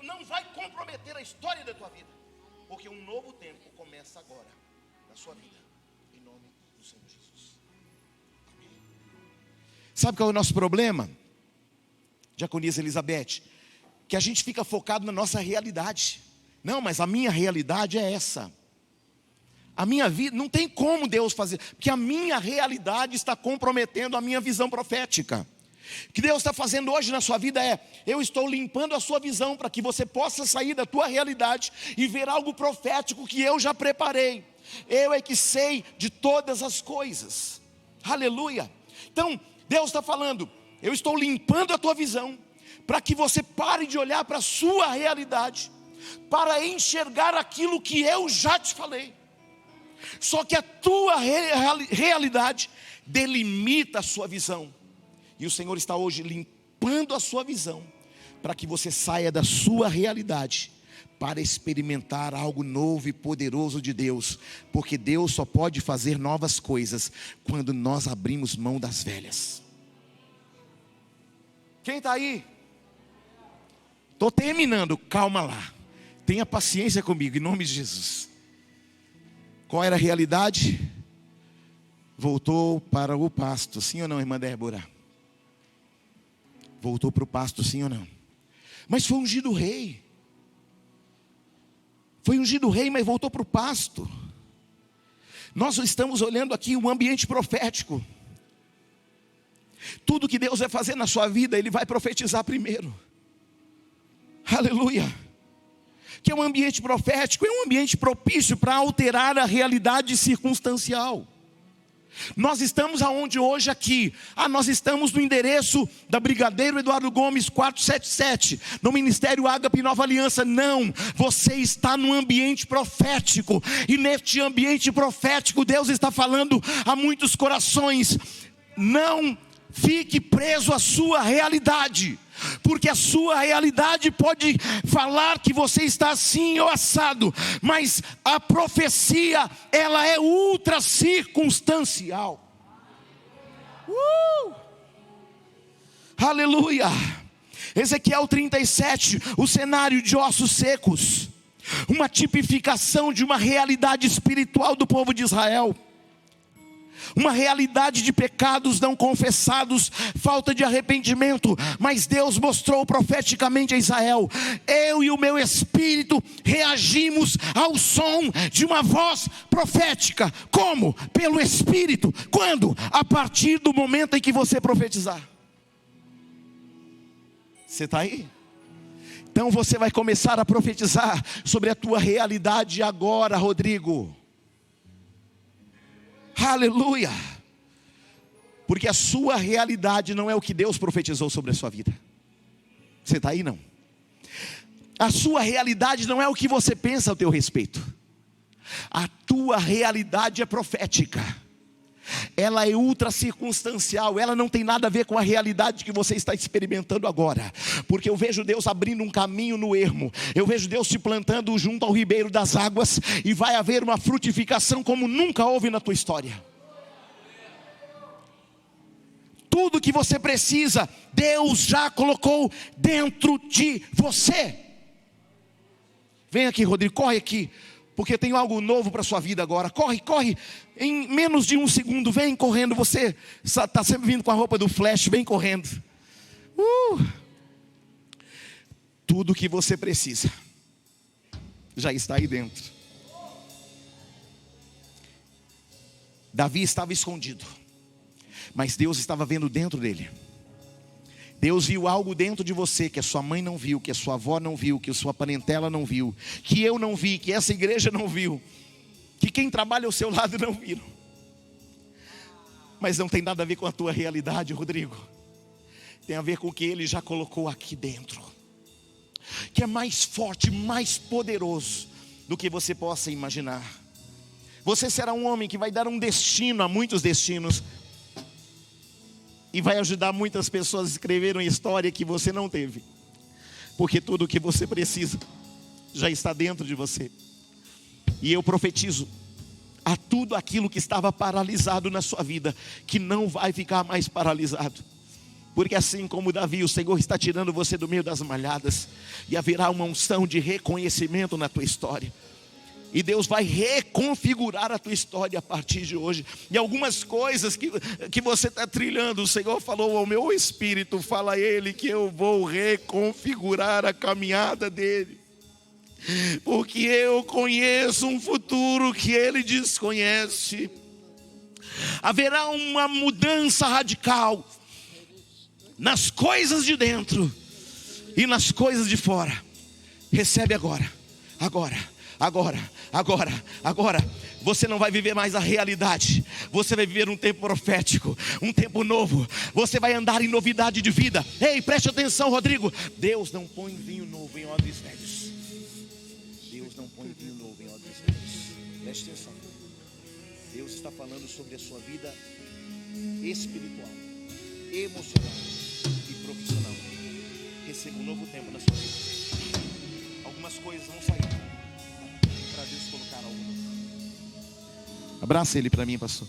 não vai comprometer a história da tua vida. porque um novo tempo começa agora na sua vida, em nome do Senhor Jesus. Amém. Sabe qual é o nosso problema, Diaconisa Elizabeth? Que a gente fica focado na nossa realidade. Não, mas a minha realidade é essa. A minha vida, não tem como Deus fazer, porque a minha realidade está comprometendo a minha visão profética. O que Deus está fazendo hoje na sua vida é: eu estou limpando a sua visão para que você possa sair da tua realidade e ver algo profético que eu já preparei. Eu é que sei de todas as coisas. Aleluia. Então Deus está falando: eu estou limpando a tua visão para que você pare de olhar para a sua realidade, para enxergar aquilo que eu já te falei. Só que a tua realidade delimita a sua visão. E o Senhor está hoje limpando a sua visão, para que você saia da sua realidade, para experimentar algo novo e poderoso de Deus. Porque Deus só pode fazer novas coisas quando nós abrimos mão das velhas. Quem está aí? Estou terminando, calma lá. Tenha paciência comigo, em nome de Jesus. Qual era a realidade? Voltou para o pasto, sim ou não, irmã Débora? Voltou para o pasto, sim ou não? Mas foi ungido rei. Foi ungido rei, mas voltou para o pasto. Nós estamos olhando aqui um ambiente profético. Tudo que Deus vai fazer na sua vida, Ele vai profetizar primeiro. Aleluia. Que é um ambiente profético, é um ambiente propício para alterar a realidade circunstancial. Nós estamos aonde hoje aqui? Nós estamos no endereço da Brigadeiro Eduardo Gomes 477, no Ministério Ágape Nova Aliança. Não, você está num ambiente profético, e neste ambiente profético Deus está falando a muitos corações: não fique preso à sua realidade, porque a sua realidade pode falar que você está assim ou assado, mas a profecia, ela é ultra circunstancial. Aleluia. Ezequiel 37, o cenário de ossos secos, uma tipificação de uma realidade espiritual do povo de Israel. Uma realidade de pecados não confessados, falta de arrependimento. Mas Deus mostrou profeticamente a Israel: eu e o meu espírito reagimos ao som de uma voz profética. Como? Pelo Espírito. Quando? A partir do momento em que você profetizar. Você está aí? Então você vai começar a profetizar sobre a tua realidade agora, Rodrigo. Aleluia. Porque a sua realidade não é o que Deus profetizou sobre a sua vida. Você está aí, não? A sua realidade não é o que você pensa ao teu respeito. A tua realidade é profética. Ela é ultra circunstancial. Ela não tem nada a ver com a realidade que você está experimentando agora. Porque eu vejo Deus abrindo um caminho no ermo. Eu vejo Deus te plantando junto ao ribeiro das águas, e vai haver uma frutificação como nunca houve na tua história. Tudo que você precisa, Deus já colocou dentro de você. Vem aqui, Rodrigo, corre aqui, porque tem algo novo para a sua vida agora. Corre, corre, em menos de um segundo, vem correndo. Você está sempre vindo com a roupa do Flash, vem correndo. Tudo que você precisa já está aí dentro. Davi estava escondido, mas Deus estava vendo dentro dele. Deus viu algo dentro de você que a sua mãe não viu, que a sua avó não viu, que a sua parentela não viu, que eu não vi, que essa igreja não viu, que quem trabalha ao seu lado não viram. Mas não tem nada a ver com a tua realidade, Rodrigo. Tem a ver com o que Ele já colocou aqui dentro, que é mais forte, mais poderoso do que você possa imaginar. Você será um homem que vai dar um destino a muitos destinos, e vai ajudar muitas pessoas a escrever uma história que você não teve. Porque tudo o que você precisa já está dentro de você. E eu profetizo a tudo aquilo que estava paralisado na sua vida, que não vai ficar mais paralisado. Porque assim como Davi, o Senhor está tirando você do meio das malhadas, e haverá uma unção de reconhecimento na tua história. E Deus vai reconfigurar a tua história a partir de hoje. E algumas coisas que você está trilhando, o Senhor falou ao meu espírito, fala a Ele que eu vou reconfigurar a caminhada dele. Porque eu conheço um futuro que Ele desconhece. Haverá uma mudança radical nas coisas de dentro e nas coisas de fora. Recebe agora. Você não vai viver mais a realidade. Você vai viver um tempo profético, um tempo novo. Você vai andar em novidade de vida. Ei, preste atenção, Rodrigo. Deus não põe vinho novo em odres velhos. Deus não põe vinho novo em odres velhos. Preste atenção. Deus está falando sobre a sua vida espiritual, emocional e profissional. Receba um novo tempo na sua vida. Algumas coisas vão sair para Deus colocar algo novo. Abraça ele para mim, pastor.